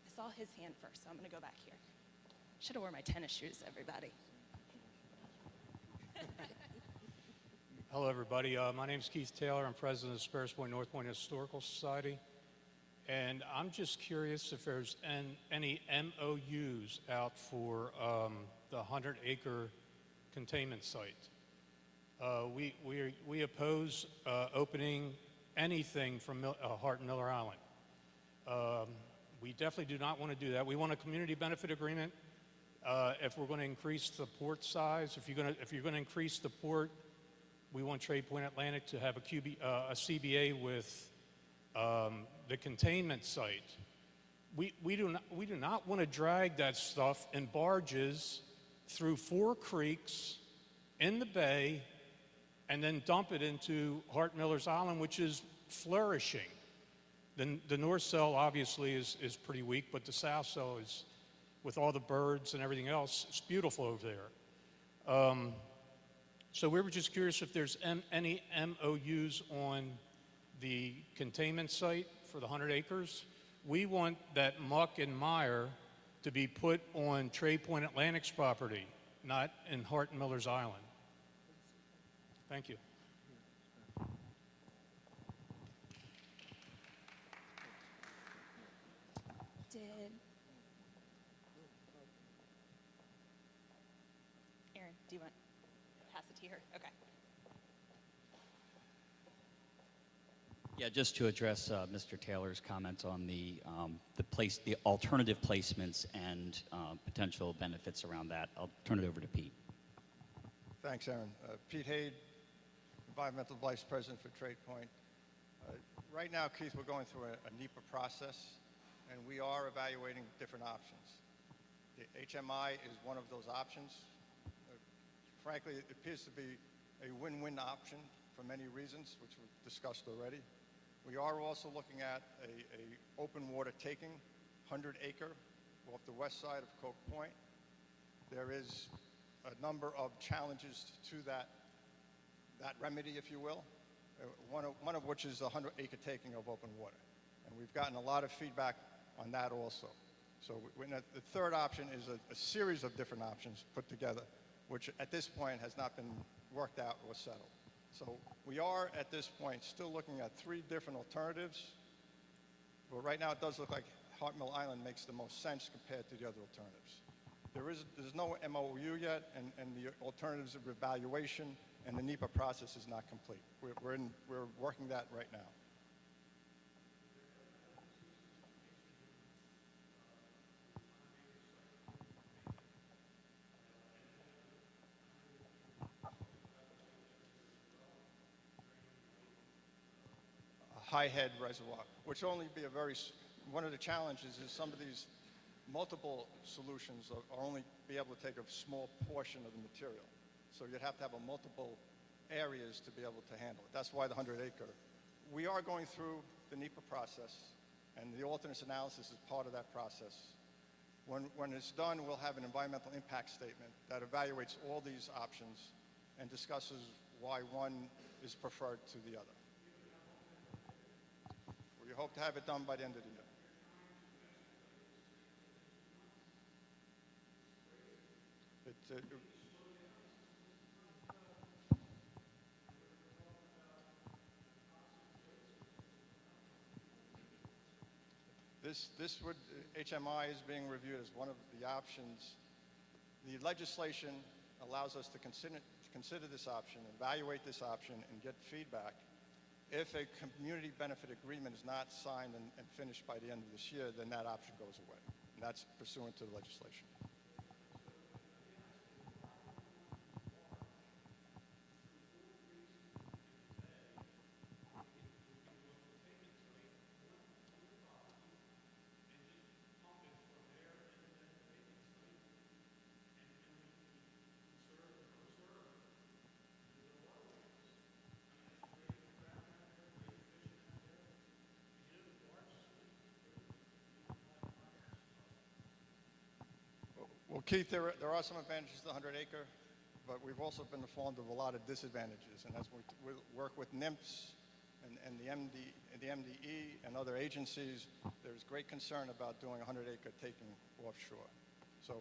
I saw his hand first, so I'm going to go back here. Should have worn my tennis shoes, everybody. Hello, everybody. My name is Keith Taylor. I'm president of the Sparrows Point North Point Historical Society. And I'm just curious if there's any MOUs out for the 100-acre containment site. We oppose opening anything from Hart-Miller Island. We definitely do not want to do that. We want a community benefit agreement. If we're going to increase the port size, if you're going to increase the port, we want Trade Point Atlantic to have a CBA with the containment site. We do not want to drag that stuff in barges through 4 creeks in the bay and then dump it into Hart-Miller's Island, which is flourishing. The north cell obviously is pretty weak, but the south cell is, with all the birds and everything else, it's beautiful over there. So we were just curious if there's any MOUs on the containment site for the 100 acres. We want that muck and mire to be put on Trade Point Atlantic's property, not in Hart-Miller's Island. Thank you. Aaron, do you want to pass it to her? Okay. Yeah, just to address Mr. Taylor's comments on the alternative placements and potential benefits around that, I'll turn it over to Pete. Thanks, Aaron. Pete Haid, Environmental Vice President for Trade Point. Right now, Keith, we're going through a NEPA process, and we are evaluating different options. The HMI is one of those options. Frankly, it appears to be a win-win option for many reasons, which we've discussed already. We are also looking at a open water taking, 100-acre, off the west side of Coke Point. There is a number of challenges to that remedy, if you will, one of which is the 100-acre taking of open water. And we've gotten a lot of feedback on that also. So the third option is a series of different options put together, which at this point has not been worked out or settled. So we are, at this point, still looking at 3 different alternatives. But right now, it does look like Hart-Miller Island makes the most sense compared to the other alternatives. There's no MOU yet, and the alternatives of evaluation and the NEPA process is not complete. We're working that right now. High head reservoir, which only be one of the challenges is some of these multiple solutions are only be able to take a small portion of the material. So you'd have to have multiple areas to be able to handle it. That's why the 100-acre. We are going through the NEPA process, and the alternates analysis is part of that process. When it's done, we'll have an environmental impact statement that evaluates all these options and discusses why one is preferred to the other. We hope to have it done by the end of the year. HMI is being reviewed as one of the options. The legislation allows us to consider this option, evaluate this option, and get feedback. If a community benefit agreement is not signed and finished by the end of this year, then that option goes away. And that's pursuant to the legislation. Well, Keith, there are some advantages to the 100-acre, but we've also been informed of a lot of disadvantages. And as we work with NIMPS and the MDE and other agencies, there's great concern about doing 100-acre taking offshore. So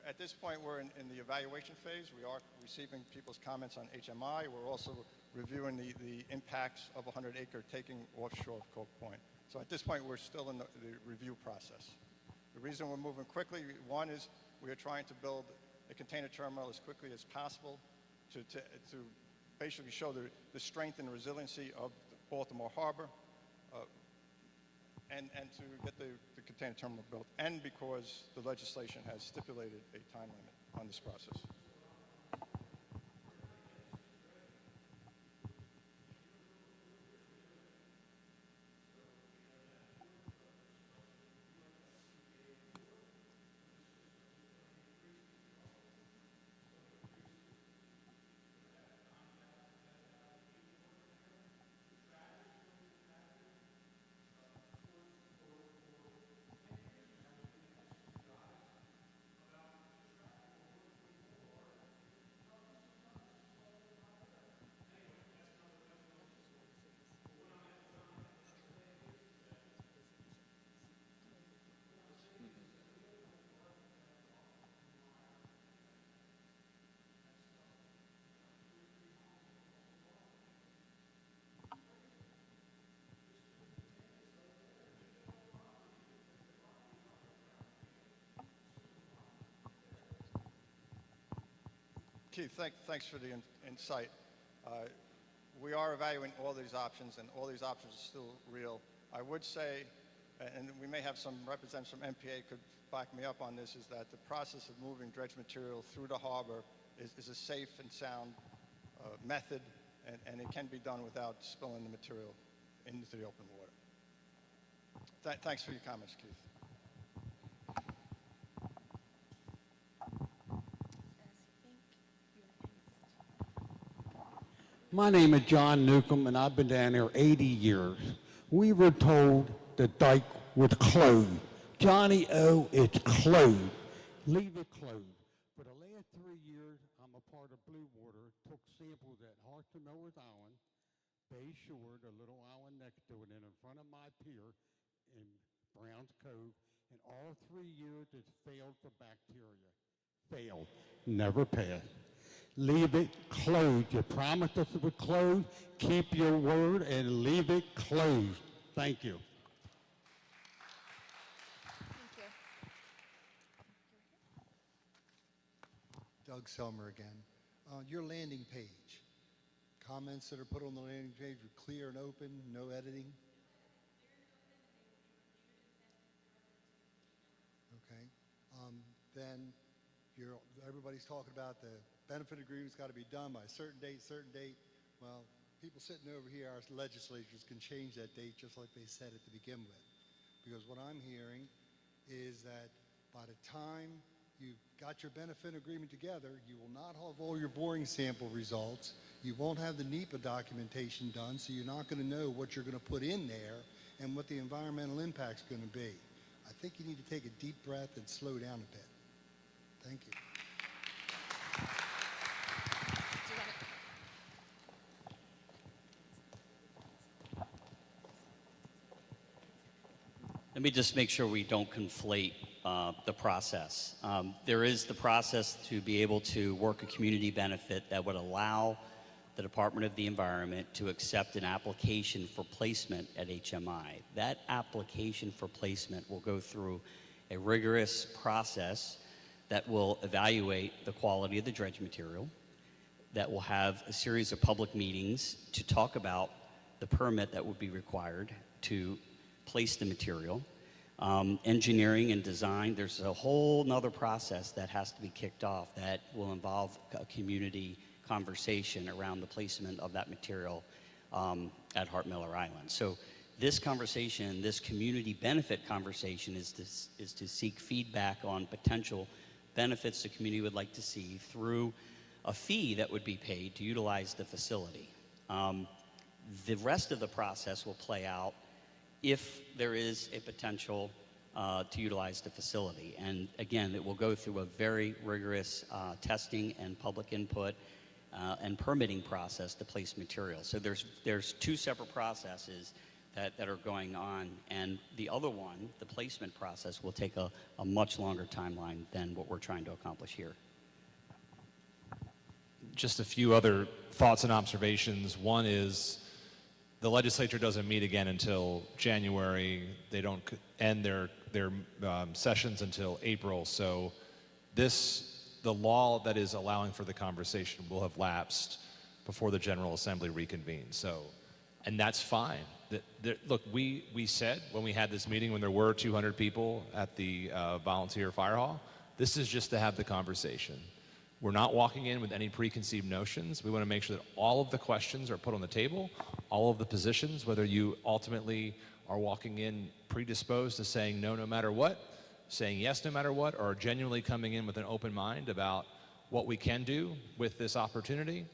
at this point, we're in the evaluation phase. We are receiving people's comments on HMI. We're also reviewing the impacts of a 100-acre taking offshore of Cove Point. So at this point, we're still in the review process. The reason we're moving quickly, one is we are trying to build a container terminal as quickly as possible to basically show the strength and resiliency of Baltimore Harbor and to get the container terminal built, and because the legislation has stipulated a time limit on this process. Keith, thanks for the insight. We are evaluating all these options, and all these options are still real. I would say, and we may have some representatives from MPA could back me up on this, is that the process of moving dredge material through the harbor is a safe and sound method, and it can be done without spilling the material into the open water. Thanks for your comments, Keith. My name is John Newcomb, and I've been down here 80 years. We were told the dike was closed. Johnny O, it's closed. Leave it closed. For the last 3 years, I'm a part of Blue Water, took samples at Hart-Miller Island, Bay Shore, the little island next to it, and in front of my pier in Browns Cove, and all 3 years it's failed for bacteria. Failed. Never passed. Leave it closed. You promised us it would close. Keep your word and leave it closed. Thank you. Doug Selmer again. Your landing page. Comments that are put on the landing page are clear and open, no editing. Okay. Then everybody's talking about the benefit agreement's got to be done by a certain date. Well, people sitting over here, our legislatures can change that date just like they said it to begin with. Because what I'm hearing is that by the time you've got your benefit agreement together, you will not have all your boring sample results. You won't have the NEPA documentation done, so you're not going to know what you're going to put in there and what the environmental impact's going to be. I think you need to take a deep breath and slow down a bit. Thank you. Let me just make sure we don't conflate the process. There is the process to be able to work a community benefit that would allow the Department of the Environment to accept an application for placement at HMI. That application for placement will go through a rigorous process that will evaluate the quality of the dredge material, that will have a series of public meetings to talk about the permit that would be required to place the material, engineering and design. There's a whole nother process that has to be kicked off that will involve a community conversation around the placement of that material at Hart-Miller Island. So this conversation, this community benefit conversation is to seek feedback on potential benefits the community would like to see through a fee that would be paid to utilize the facility. The rest of the process will play out if there is a potential to utilize the facility. And again, it will go through a very rigorous testing and public input and permitting process to place material. So there's two separate processes. that are going on. And the other one, the placement process, will take a much longer timeline than what we're trying to accomplish here. Just a few other thoughts and observations. One is the legislature doesn't meet again until January. They don't end their sessions until April. So the law that is allowing for the conversation will have lapsed before the General Assembly reconvenes. So, and that's fine. Look, we said when we had this meeting, when there were 200 people at the volunteer fire hall, this is just to have the conversation. We're not walking in with any preconceived notions. We want to make sure that all of the questions are put on the table, all of the positions, whether you ultimately are walking in predisposed to saying no matter what, saying yes no matter what, or genuinely coming in with an open mind about what we can do with this opportunity,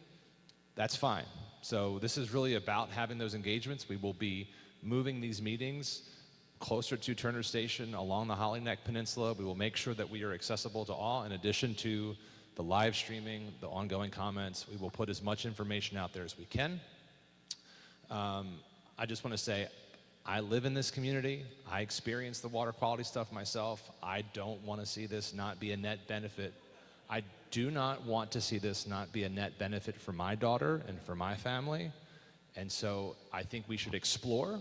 that's fine. So this is really about having those engagements. We will be moving these meetings closer to Turner Station along the Holly Neck Peninsula. We will make sure that we are accessible to all, in addition to the live streaming, the ongoing comments. We will put as much information out there as we can. I just want to say, I live in this community. I experience the water quality stuff myself. I don't want to see this not be a net benefit. I do not want to see this not be a net benefit for my daughter and for my family. And so I think we should explore,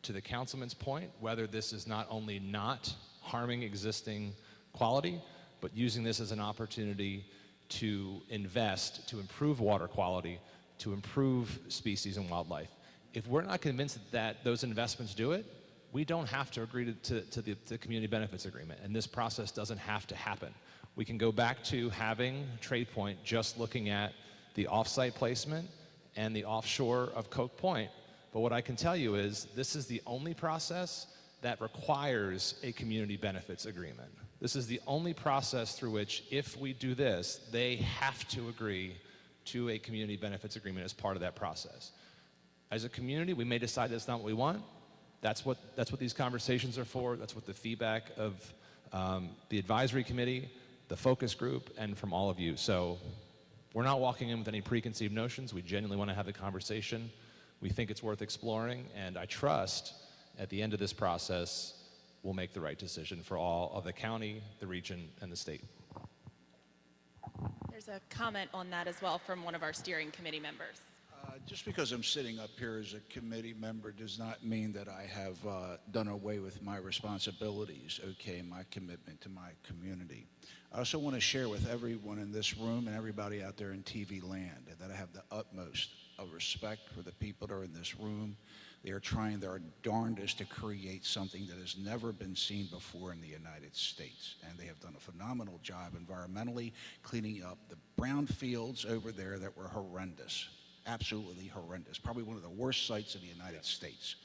to the councilman's point, whether this is not only not harming existing quality, but using this as an opportunity to invest, to improve water quality, to improve species and wildlife. If we're not convinced that those investments do it, we don't have to agree to the community benefits agreement, and this process doesn't have to happen. We can go back to having Trade Point just looking at the off-site placement and the offshore of Coke Point. But what I can tell you is this is the only process that requires a community benefits agreement. This is the only process through which, if we do this, they have to agree to a community benefits agreement as part of that process. As a community, we may decide that's not what we want. That's what these conversations are for. That's what the feedback of the advisory committee, the focus group, and from all of you. So we're not walking in with any preconceived notions. We genuinely want to have the conversation. We think it's worth exploring, and I trust at the end of this process, we'll make the right decision for all of the county, the region, and the state. There's a comment on that as well from one of our steering committee members. Just because I'm sitting up here as a committee member does not mean that I have done away with my responsibilities, okay, my commitment to my community. I also want to share with everyone in this room and everybody out there in TV land that I have the utmost of respect for the people that are in this room. They are trying their darndest to create something that has never been seen before in the United States. And they have done a phenomenal job environmentally, cleaning up the brown fields over there that were horrendous. Absolutely horrendous. Probably one of the worst sites in the United States.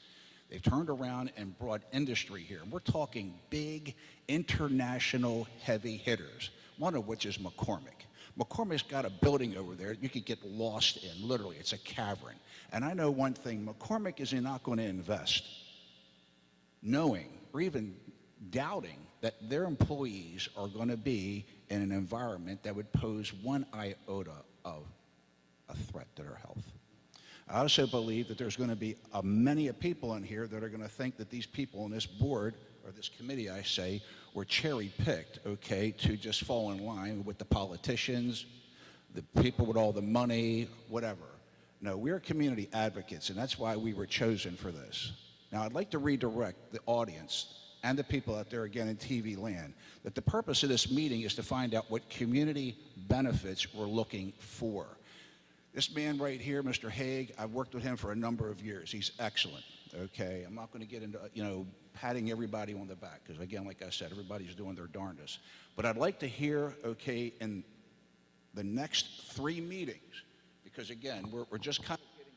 They've turned around and brought industry here. And we're talking big international heavy hitters, one of which is McCormick. McCormick's got a building over there you could get lost in, literally. It's a cavern. And I know one thing, McCormick is not going to invest knowing or even doubting that their employees are going to be in an environment that would pose one iota of a threat to their health. I also believe that there's going to be many people in here that are going to think that these people on this board, or this committee, I say, were cherry-picked, okay, to just fall in line with the politicians, the people with all the money, whatever. No, we're community advocates, and that's why we were chosen for this. Now, I'd like to redirect the audience and the people out there, again, in TV land, that the purpose of this meeting is to find out what community benefits we're looking for. This man right here, Mr. Haig, I've worked with him for a number of years. He's excellent, okay? I'm not going to get into, patting everybody on the back, because, again, like I said, everybody's doing their darndest. But I'd like to hear, okay, in the next 3 meetings, because, again, we're just kind of getting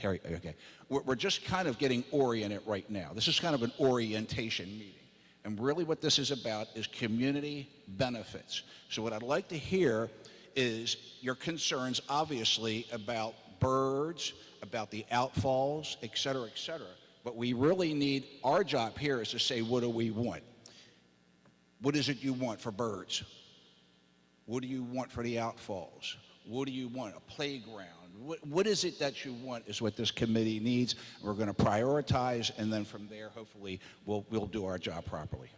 Harry, okay. We're just kind of getting oriented right now. This is kind of an orientation meeting. And really what this is about is community benefits. So what I'd like to hear is your concerns, obviously, about birds, about the outfalls, et cetera, but we really need, our job here is to say, what do we want? What is it you want for birds? What do you want for the outfalls? What do you want? A playground, What is it that you want is what this committee needs. We're going to prioritize, and then from there, hopefully, we'll do our job properly.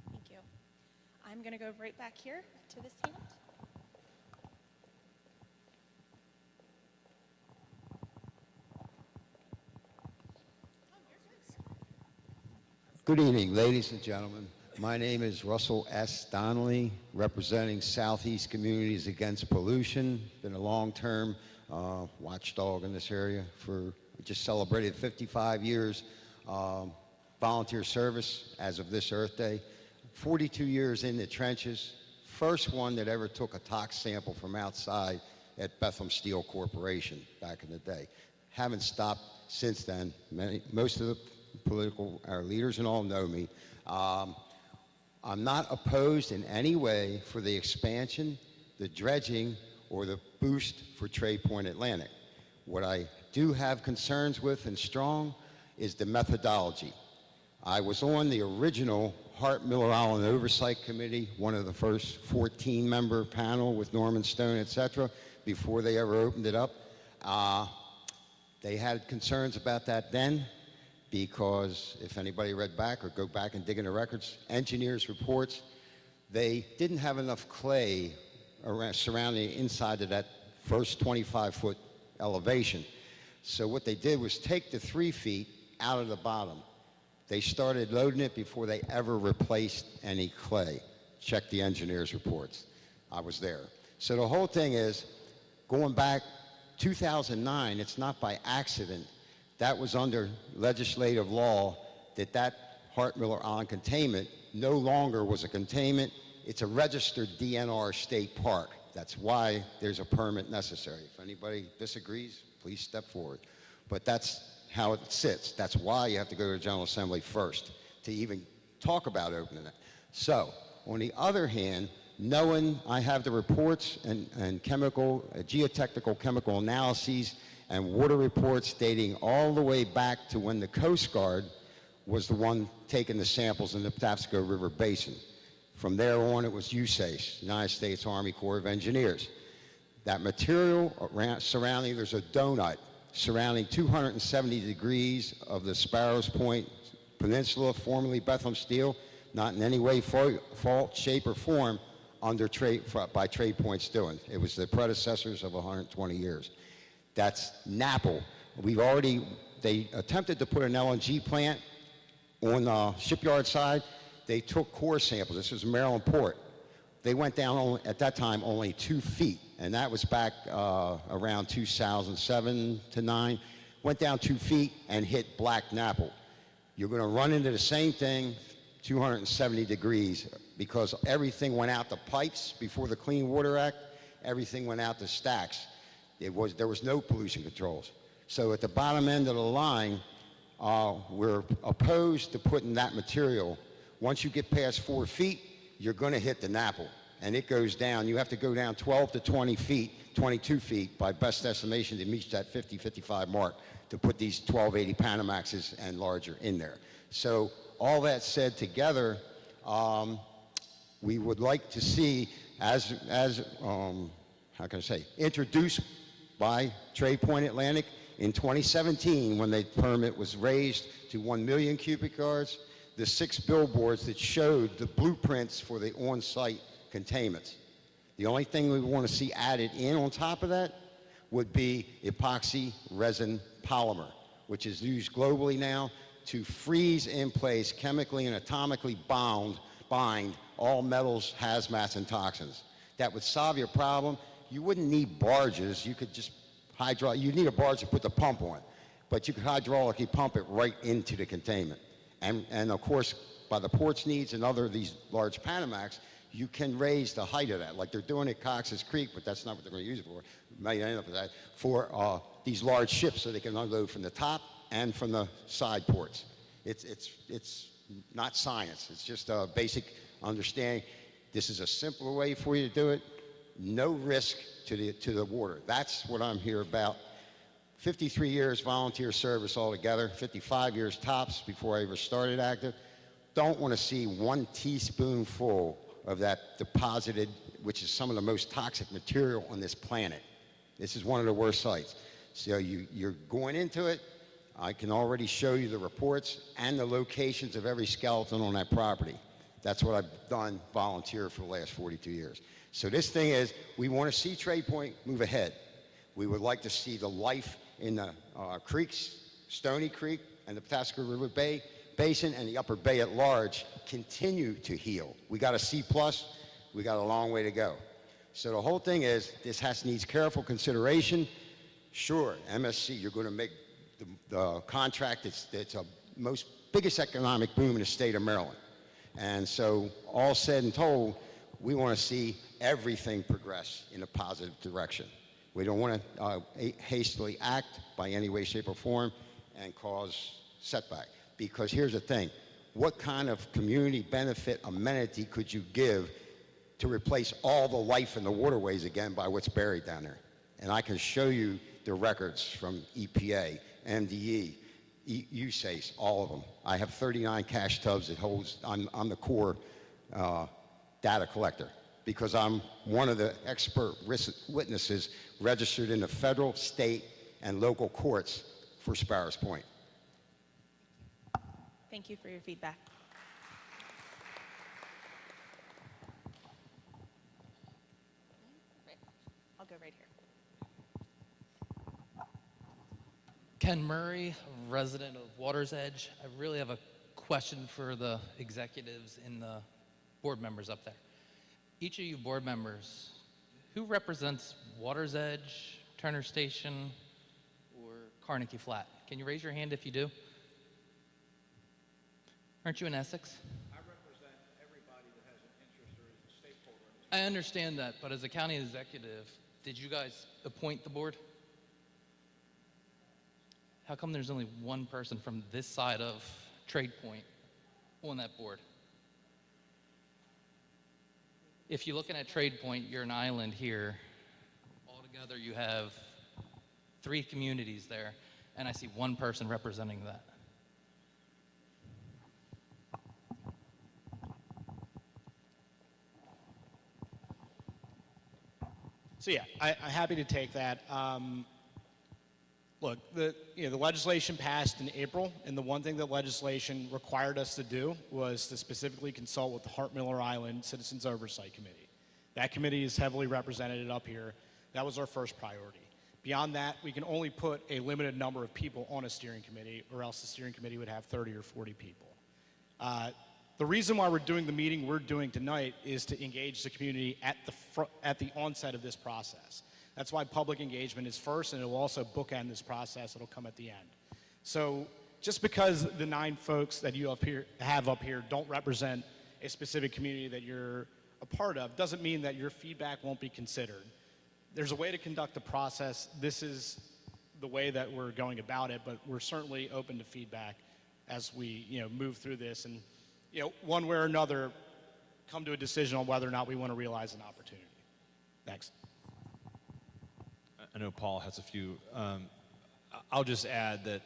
Thank you. I'm going to go right back here to this hand. Good evening, ladies and gentlemen. My name is Russell S. Donnelly, representing Southeast Communities Against Pollution. Been a long-term watchdog in this area just celebrated 55 years volunteer service as of this Earth Day. 42 years in the trenches. First one that ever took a tox sample from outside at Bethlehem Steel Corporation back in the day. Haven't stopped since then. Most of the political leaders and all know me. I'm not opposed in any way for the expansion, the dredging, or the boost for Trade Point Atlantic. What I do have concerns with and strong is the methodology. I was on the original Hart-Miller Island Oversight Committee, one of the first 14-member panel with Norman Stone, etc., before they ever opened it up. They had concerns about that then, because if anybody read back or go back and dig in the records, engineers' reports, they didn't have enough clay surrounding the inside of that first 25-foot elevation. So what they did was take the 3 feet out of the bottom. They started loading it before they ever replaced any clay. Check the engineers' reports. I was there. So the whole thing is, going back 2009, it's not by accident. That was under legislative law that Hart-Miller Island containment no longer was a containment. It's a registered DNR state park. That's why there's a permit necessary. If anybody disagrees, please step forward. But that's how it sits. That's why you have to go to the General Assembly first to even talk about opening it. So, on the other hand, knowing I have the reports and geotechnical chemical analyses and water reports dating all the way back to when the Coast Guard was the one taking the samples in the Patapsco River Basin. From there on, it was USACE, United States Army Corps of Engineers. That material surrounding, there's a donut surrounding 270 degrees of the Sparrows Point Peninsula, formerly Bethlehem Steel, not in any way, fault, shape, or form by Trade Point's doing. It was the predecessors of 120 years. That's NAPL. They attempted to put an LNG plant on the shipyard side. They took core samples. This was Maryland Port. They went down, at that time, only 2 feet, and that was back around 2007 to 9. Went down 2 feet and hit black NAPL. You're going to run into the same thing, 270 degrees, because everything went out the pipes before the Clean Water Act. Everything went out the stacks. There was no pollution controls. So at the bottom end of the line, we're opposed to putting that material. Once you get past 4 feet, you're going to hit the NAPL, and it goes down. You have to go down 12 to 20 feet, 22 feet by best estimation to reach that 50-55 mark to put these 1280 Panamaxes and larger in there. So all that said together, we would like to see, introduced by Trade Point Atlantic in 2017 when the permit was raised to 1 million cubic yards, the 6 billboards that showed the blueprints for the on-site containments. The only thing we want to see added in on top of that would be epoxy resin polymer, which is used globally now to freeze in place, chemically and atomically bind all metals, hazmats, and toxins. That would solve your problem. You wouldn't need barges. You could just you'd need a barge to put the pump on, but you could hydraulically pump it right into the containment. And of course, by the port's needs and other these large Panamax, you can raise the height of that, like they're doing at Cox's Creek, but that's not what they're going to use it for. Might end up with that for these large ships, so they can unload from the top and from the side ports. It's not science. It's just a basic understanding. This is a simpler way for you to do it. No risk to the water. That's what I'm here about. 53 years volunteer service altogether, 55 years tops before I ever started active. Don't want to see 1 teaspoonful of that deposited, which is some of the most toxic material on this planet. This is one of the worst sites. So you're going into it. I can already show you the reports and the locations of every skeleton on that property. That's what I've done, volunteer for the last 42 years. So this thing is, we want to see Trade Point move ahead. We would like to see the life in the creeks, Stony Creek and the Pataska River Bay Basin and the Upper Bay at large continue to heal. We got a C+, we got a long way to go. So the whole thing is, this needs careful consideration. Sure, MSC, you're going to make the contract that's a biggest economic boom in the state of Maryland. And so all said and told, we want to see everything progress in a positive direction. We don't want to hastily act by any way, shape, or form and cause setback. Because here's the thing, what kind of community benefit amenity could you give to replace all the life in the waterways again by what's buried down there? And I can show you the records from EPA, MDE, USACE, all of them. I have 39 cache tubs that holds, I'm the core data collector because I'm one of the expert witnesses registered in the federal, state, and local courts for Sparrows Point. Thank you for your feedback. I'll go right here. Ken Murray, resident of Water's Edge. I really have a question for the executives and the board members up there. Each of you board members, who represents Water's Edge, Turner Station, or Carnegie Flat? Can you raise your hand if you do? Aren't you in Essex? I represent everybody that has an interest or is a stakeholder in this. I understand that, but as a county executive, did you guys appoint the board? How come there's only one person from this side of Trade Point on that board? If you're looking at Trade Point, you're an island here. Altogether, you have 3 communities there, and I see one person representing that. So yeah, I'm happy to take that. Look, the legislation passed in April, and the one thing that legislation required us to do was to specifically consult with the Hart-Miller Island Citizens Oversight Committee. That committee is heavily represented up here. That was our first priority. Beyond that, we can only put a limited number of people on a steering committee, or else the steering committee would have 30 or 40 people. The reason why we're doing the meeting we're doing tonight is to engage the community at the onset of this process. That's why public engagement is first, and it will also bookend this process. It'll come at the end. So just because the 9 folks that you have up here don't represent a specific community that you're a part of, doesn't mean that your feedback won't be considered. There's a way to conduct the process. This is the way that we're going about it, but we're certainly open to feedback as we move through this and one way or another come to a decision on whether or not we want to realize an opportunity. Thanks. I know Paul has a few. I'll just add that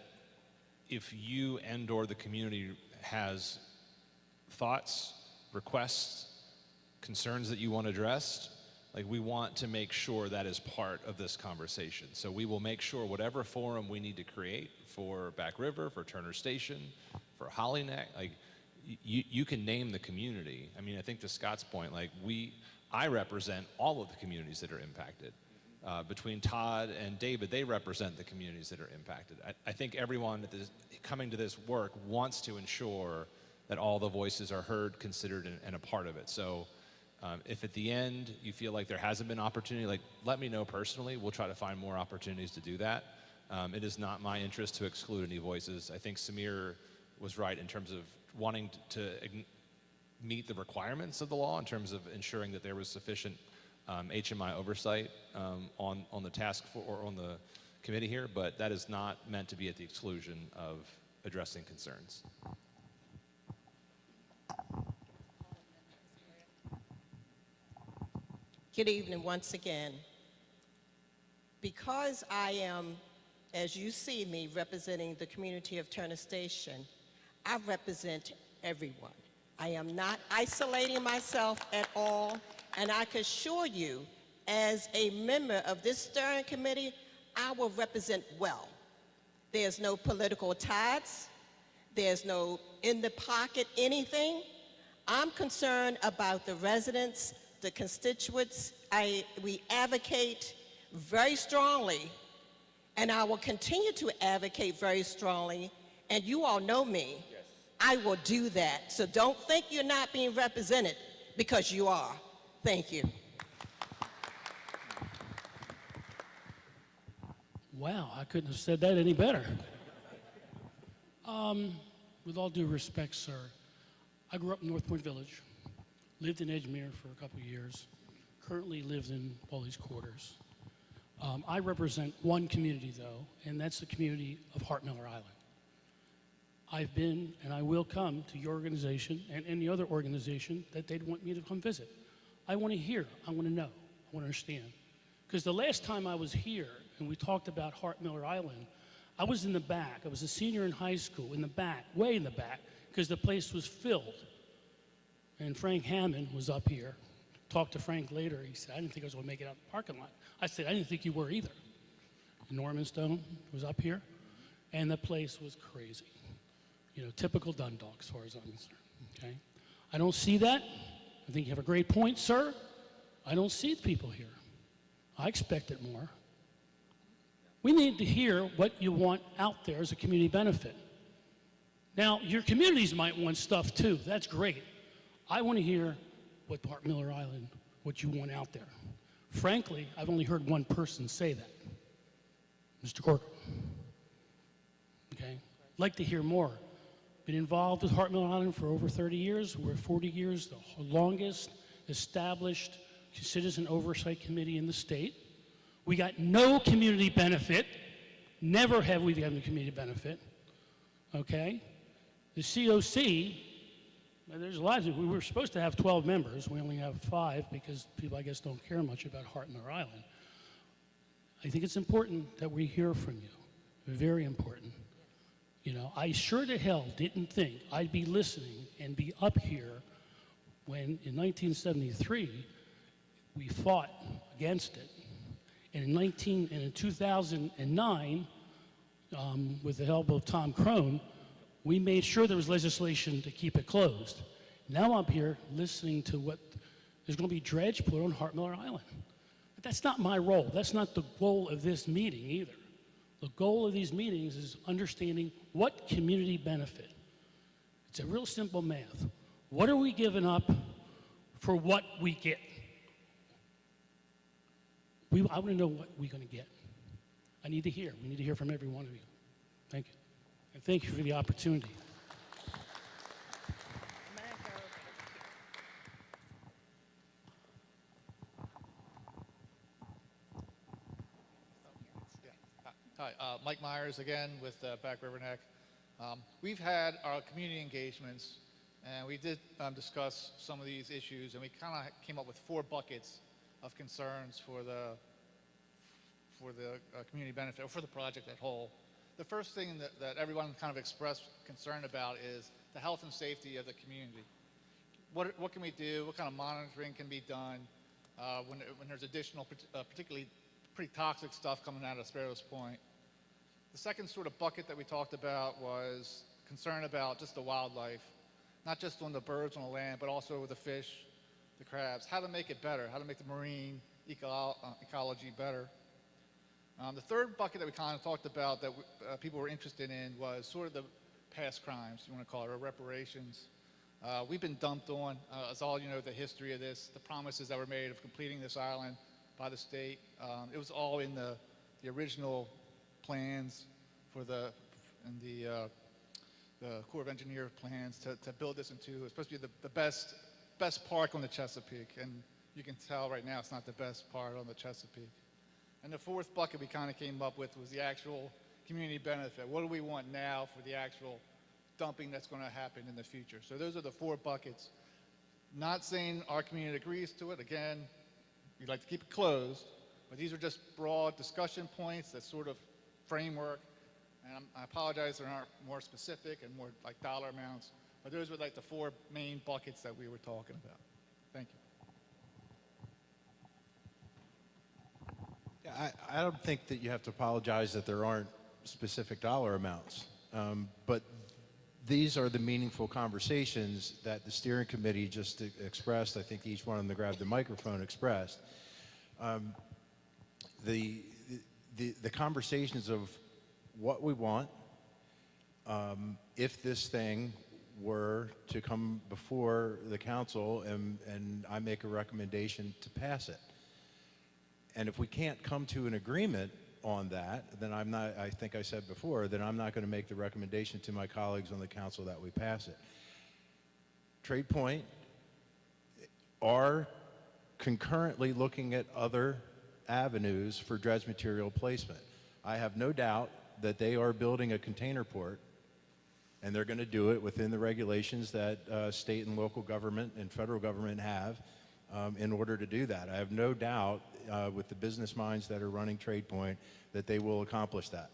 if you and/or the community has thoughts, requests, concerns that you want addressed, we want to make sure that is part of this conversation. So we will make sure whatever forum we need to create for Back River, for Turner Station, for Holly Neck, you can name the community. I mean, I think to Scott's point, I represent all of the communities that are impacted. Between Todd and David, they represent the communities that are impacted. I think everyone that is coming to this work wants to ensure that all the voices are heard, considered, and a part of it. So if at the end you feel like there hasn't been opportunity, let me know personally. We'll try to find more opportunities to do that. It is not my interest to exclude any voices. I think Samir was right in terms of wanting to meet the requirements of the law in terms of ensuring that there was sufficient HMI oversight on the task force or on the committee here, but that is not meant to be at the exclusion of addressing concerns. Good evening once again. Because I am, as you see me, representing the community of Turner Station, I represent everyone. I am not isolating myself at all, and I can assure you as a member of this steering committee, I will represent well. There's no political ties. There's no in-the-pocket anything. I'm concerned about the residents, the constituents. We advocate very strongly, and I will continue to advocate very strongly, and you all know me. Yes. I will do that. So don't think you're not being represented, because you are. Thank you. Wow, I couldn't have said that any better. With all due respect, sir, I grew up in North Point Village, lived in Edgemere for a couple of years, currently live in Pauley's Quarters. I represent one community, though, and that's the community of Hart-Miller Island. I've been, and I will come to your organization and any other organization that they'd want me to come visit. I want to hear, I want to know, I want to understand. Because the last time I was here and we talked about Hart-Miller Island, I was in the back. I was a senior in high school, in the back, way in the back, because the place was filled. And Frank Hammond was up here. Talked to Frank later. He said, I didn't think I was going to make it out the parking lot. I said, I didn't think you were either. And Norman Stone was up here, and the place was crazy. You know, typical Dundalk as far as I'm concerned, okay? I don't see that. I think you have a great point, sir. I don't see the people here. I expected more. We need to hear what you want out there as a community benefit. Now, your communities might want stuff too. That's great. I want to hear what Hart-Miller Island, what you want out there. Frankly, I've only heard one person say that, Mr. Corcoran. Okay? I'd like to hear more. Been involved with Hart-Miller Island for over 30 years. We're 40 years, the longest established citizen oversight committee in the state. We got no community benefit. Never have we gotten a community benefit. Okay? The COC, there's a lot of, we were supposed to have 12 members. We only have 5 because people, I guess, don't care much about Hart-Miller Island. I think it's important that we hear from you. Very important. You know, I sure to hell didn't think I'd be listening and be up here when in 1973 we fought against it. And in 2009, with the help of Tom Crone, we made sure there was legislation to keep it closed. Now I'm here listening to what there's going to be dredge put on Hart-Miller Island. But that's not my role. That's not the goal of this meeting either. The goal of these meetings is understanding what community benefit. It's a real simple math. What are we giving up for what we get? I want to know what we're going to get. I need to hear. We need to hear from every one of you. Thank you. And thank you for the opportunity. Hi, Mike Myers again with Back River Neck. We've had our community engagements, and we did discuss some of these issues, and we kind of came up with 4 buckets of concerns for the community benefit, or for the project at whole. The first thing that everyone kind of expressed concern about is the health and safety of the community. What can we do? What kind of monitoring can be done when there's additional, particularly pretty toxic stuff coming out of Sparrows Point? The second sort of bucket that we talked about was concern about just the wildlife, not just on the birds on the land, but also the fish, the crabs, how to make it better, how to make the marine ecology better. The third bucket that we kind of talked about that people were interested in was sort of the past crimes, you want to call it, or reparations. We've been dumped on, as all you know, the history of this, the promises that were made of completing this island by the state. It was all in the original plans for the Corps of Engineer plans to build this into, it's supposed to be the best park on the Chesapeake, and you can tell right now it's not the best part on the Chesapeake. And the fourth bucket we kind of came up with was the actual community benefit. What do we want now for the actual dumping that's going to happen in the future? So those are the 4 buckets. Not saying our community agrees to it. Again, we'd like to keep it closed, but these are just broad discussion points, that sort of framework. And I apologize there aren't more specific and more like dollar amounts, but those were like the 4 main buckets that we were talking about. Thank you. I don't think that you have to apologize that there aren't specific dollar amounts, but these are the meaningful conversations that the steering committee just expressed. I think each one of them that grabbed the microphone expressed. The conversations of what we want, if this thing were to come before the council and I make a recommendation to pass it. And if we can't come to an agreement on that, then I'm not, I think I said before, then I'm not going to make the recommendation to my colleagues on the council that we pass it. Trade Point are concurrently looking at other avenues for dredge material placement. I have no doubt that they are building a container port, and they're going to do it within the regulations that state and local government and federal government have in order to do that. I have no doubt with the business minds that are running Trade Point that they will accomplish that.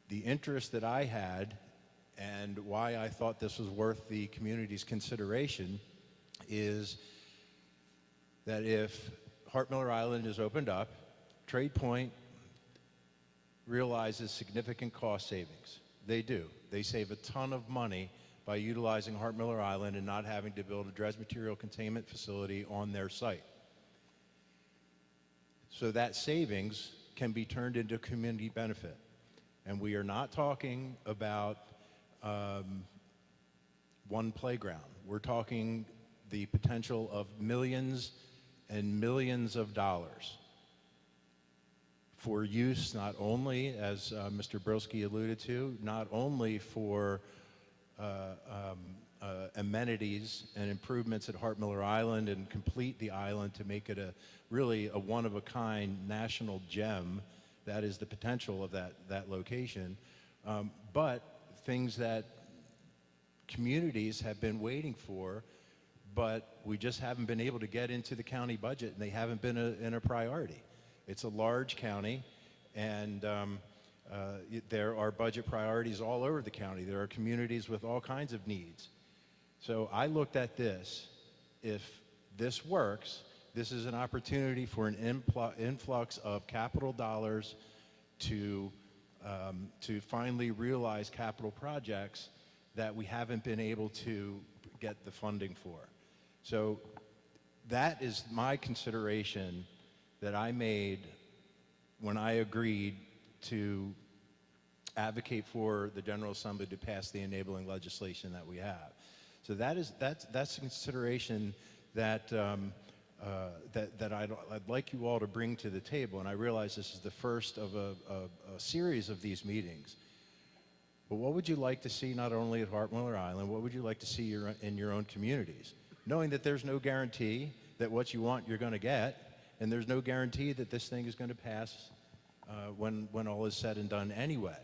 The interest that I had and why I thought this was worth the community's consideration is that if Hart-Miller Island is opened up, Trade Point realizes significant cost savings. They do. They save a ton of money by utilizing Hart-Miller Island and not having to build a dredge material containment facility on their site. So that savings can be turned into community benefit. And we are not talking about one playground. We're talking the potential of millions and millions of dollars for use not only, as Mr. Broski alluded to, not only for amenities and improvements at Hart-Miller Island and complete the island to make it really a one-of-a-kind national gem. That is the potential of that location. But things that communities have been waiting for, but we just haven't been able to get into the county budget, and they haven't been in a priority. It's a large county, and there are budget priorities all over the county. There are communities with all kinds of needs. So I looked at this. If this works, this is an opportunity for an influx of capital dollars to finally realize capital projects that we haven't been able to get the funding for. So that is my consideration that I made when I agreed to advocate for the General Assembly to pass the enabling legislation that we have. So that's a consideration that I'd like you all to bring to the table. And I realize this is the first of a series of these meetings. But what would you like to see not only at Hart-Miller Island, what would you like to see in your own communities? Knowing that there's no guarantee that what you want you're going to get, and there's no guarantee that this thing is going to pass when all is said and done anyway.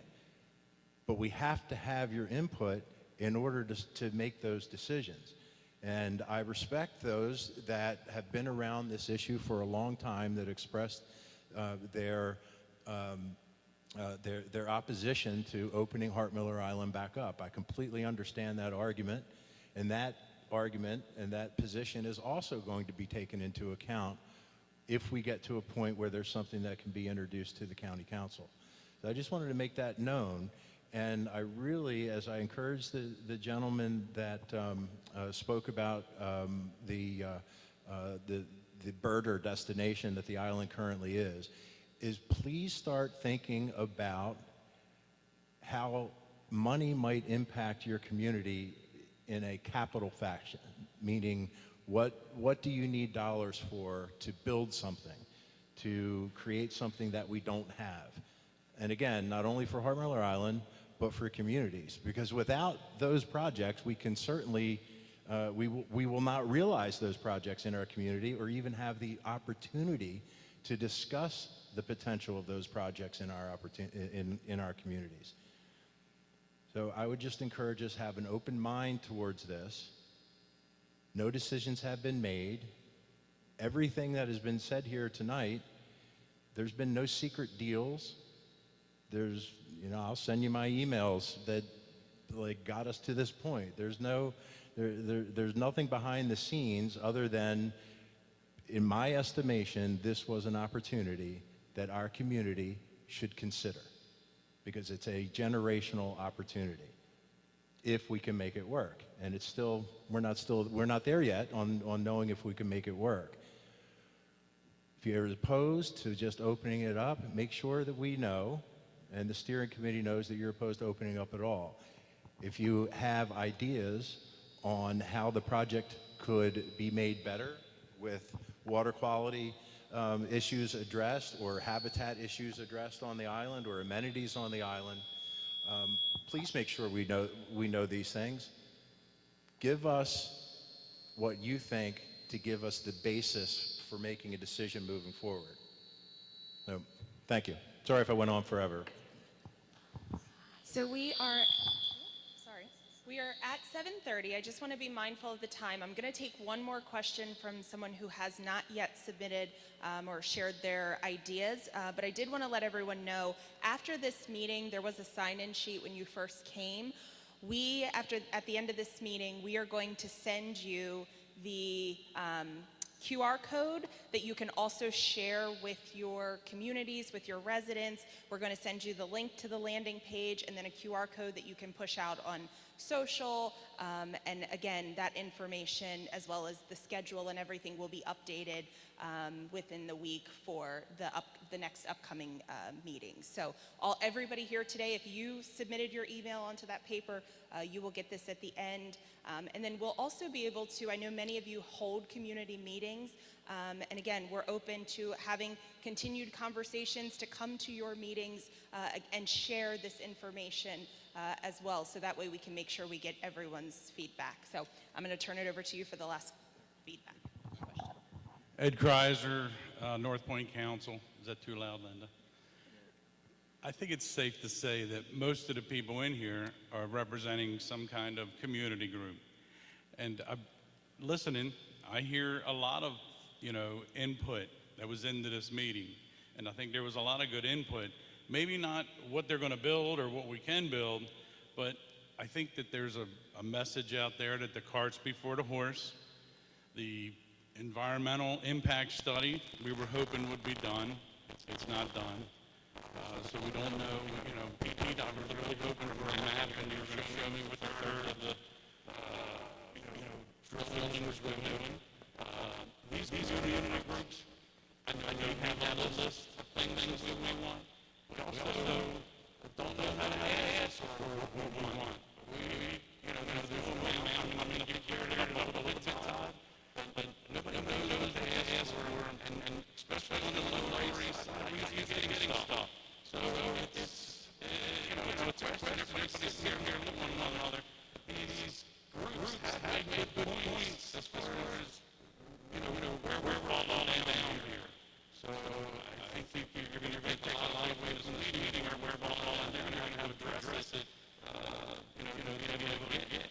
But we have to have your input in order to make those decisions. And I respect those that have been around this issue for a long time, that expressed their opposition to opening Hart-Miller Island back up. I completely understand that argument, and that position is also going to be taken into account if we get to a point where there's something that can be introduced to the county council. So I just wanted to make that known, and I really, as I encourage the gentleman that spoke about the birder destination that the island currently is please start thinking about how money might impact your community in a capital fashion, meaning what do you need dollars for to build something, to create something that we don't have? And again, not only for Hart-Miller Island, but for communities, because without those projects, we can certainly, we will not realize those projects in our community or even have the opportunity to discuss the potential of those projects in our communities. So I would just encourage us to have an open mind towards this. No decisions have been made. Everything that has been said here tonight, there's been no secret deals. There's, I'll send you my emails that got us to this point. There's nothing behind the scenes other than in my estimation, this was an opportunity that our community should consider because it's a generational opportunity if we can make it work. And it's still, we're not there yet on knowing if we can make it work. If you're opposed to just opening it up, make sure that we know, and the steering committee knows that you're opposed to opening up at all. If you have ideas on how the project could be made better with water quality issues addressed or habitat issues addressed on the island or amenities on the island, please make sure we know these things. Give us what you think to give us the basis for making a decision moving forward. So, thank you. Sorry if I went on forever. So we are at 7:30. I just want to be mindful of the time. I'm going to take one more question from someone who has not yet submitted or shared their ideas, but I did want to let everyone know, after this meeting, there was a sign-in sheet when you first came. At the end of this meeting, we are going to send you the QR code that you can also share with your communities, with your residents. We're going to send you the link to the landing page and then a QR code that you can push out on social. And again, that information as well as the schedule and everything will be updated within the week for the next upcoming meetings. So everybody here today, if you submitted your email onto that paper, you will get this at the end. And then we'll also be able to, I know many of you hold community meetings, and again, we're open to having continued conversations to come to your meetings and share this information as well, so that way we can make sure we get everyone's feedback. So I'm going to turn it over to you for the last feedback question. Ed Kreiser, North Point Council. Is that too loud, Linda? I think it's safe to say that most of the people in here are representing some kind of community group. And listening, I hear a lot of, input that was into this meeting. And I think there was a lot of good input. Maybe not what they're going to build or what we can build, but I think that there's a message out there that the cart's before the horse. The environmental impact study we were hoping would be done. It's not done. So we don't know, Pete, I was really hoping for a map and you were going to show me what a third of the, drillings we're doing. These are the unit groups. I know you have a list of things we want. We also don't know how to ask for what we want. There's a way around, I mean, if you're here to a little bit odd, but nobody knows to ask for, and especially on the Lower East Side, you're getting stuff. So it's a question, everybody's here with one another. These groups have made good points as far as, where we're all down here. So I think you're going to take a lot of ways in this meeting or where we're all down here and have to address it, the idea of get,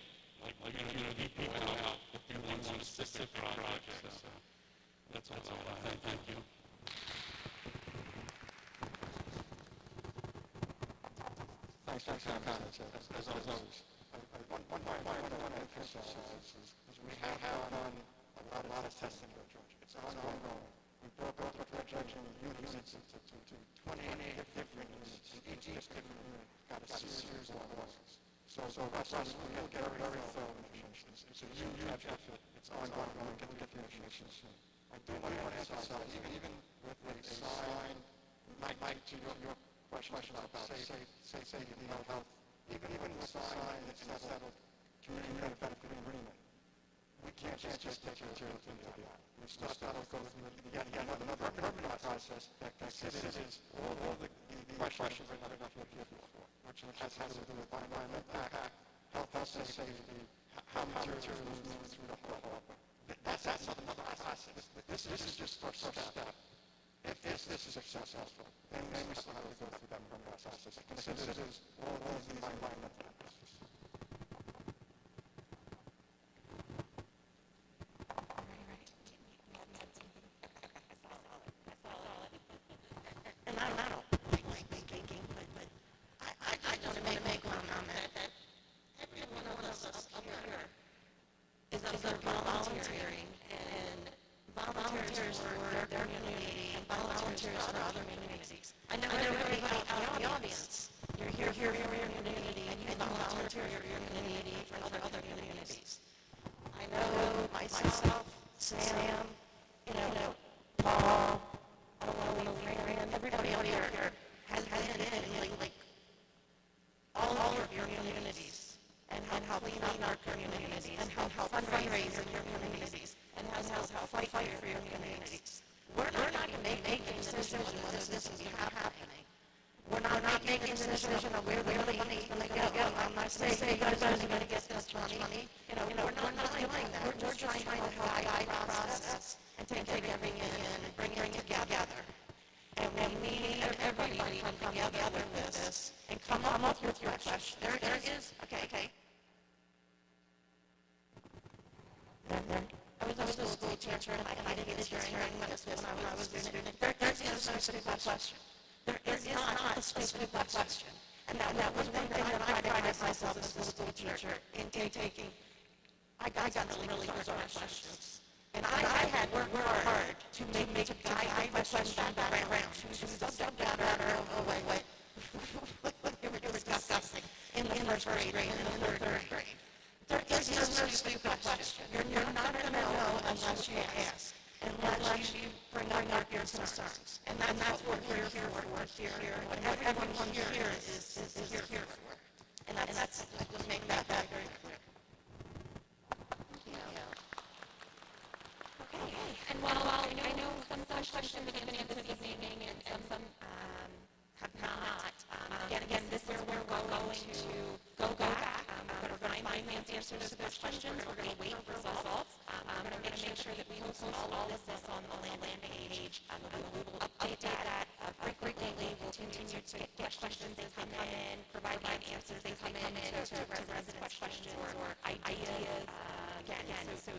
the people out if you want one specific project. So that's all I have. Thank you. Thanks for your comments, as always. One point I want to emphasize is we have done a lot of testing of the dredge. It's ongoing. We broke up the dredging units to 28 different units. Each different unit got a series of losses. So that's us. We get very thorough information. It's a huge effort. It's ongoing. We'll get the information soon. I do want to emphasize, even with a sign, Mike, to your question about safety and health, even with a sign that's settled community benefit agreement, we can't just take material to the island. We still got to go through yet another permitting process that considers all the questions that we're not here for, which has to do with environmental impact, health and safety, how material is moving through the harbor. That's another process. This is just first step. If this is successful, then we still have to go through that process. It considers all the environmental process. And I don't like speaking, but I just want to make one comment that every one of us up here is up there volunteering, and volunteers for their community and volunteers for other communities. I know everybody out in the audience, you're here for your community and you volunteer for your community for other communities. I know myself, Sam, Paul, I don't want to leave Fran, everybody out here has been in like all of your communities and how clean up our communities and how fundraise in your communities and how fight for your communities. We're not making a decision whether this is happening. We're not making a decision of where the money is going to go. I'm not saying you guys are going to get this money. We're not doing that. We're just trying to help guide the process and take everything in and bring it together. And we need everybody to come together with this and come up with your question. There is, okay. I was a school teacher and I didn't get hearing this when I was a student. There is no stupid question. There is not a stupid question. And that was one thing that I prided myself as a school teacher in taking. I got some really bizarre questions. And I had worked hard to make the question back around to subject matter of what we were discussing in the first grade and in the third grade. There is no stupid question. You're not going to know unless you ask, unless you bring up your concerns. And that's what we're here for. What everyone here is here for. And that's just make that very clear. Okay. And while I know some questions have been answered this evening and some have not, again, this is where we're going to go back. We're going to find answers to those questions. We're going to wait for results. We're going to make sure that we post all of this on the landing page. We will update that frequently. We'll continue to get questions as they come in, provide answers as they come in to resident questions or ideas. Again, so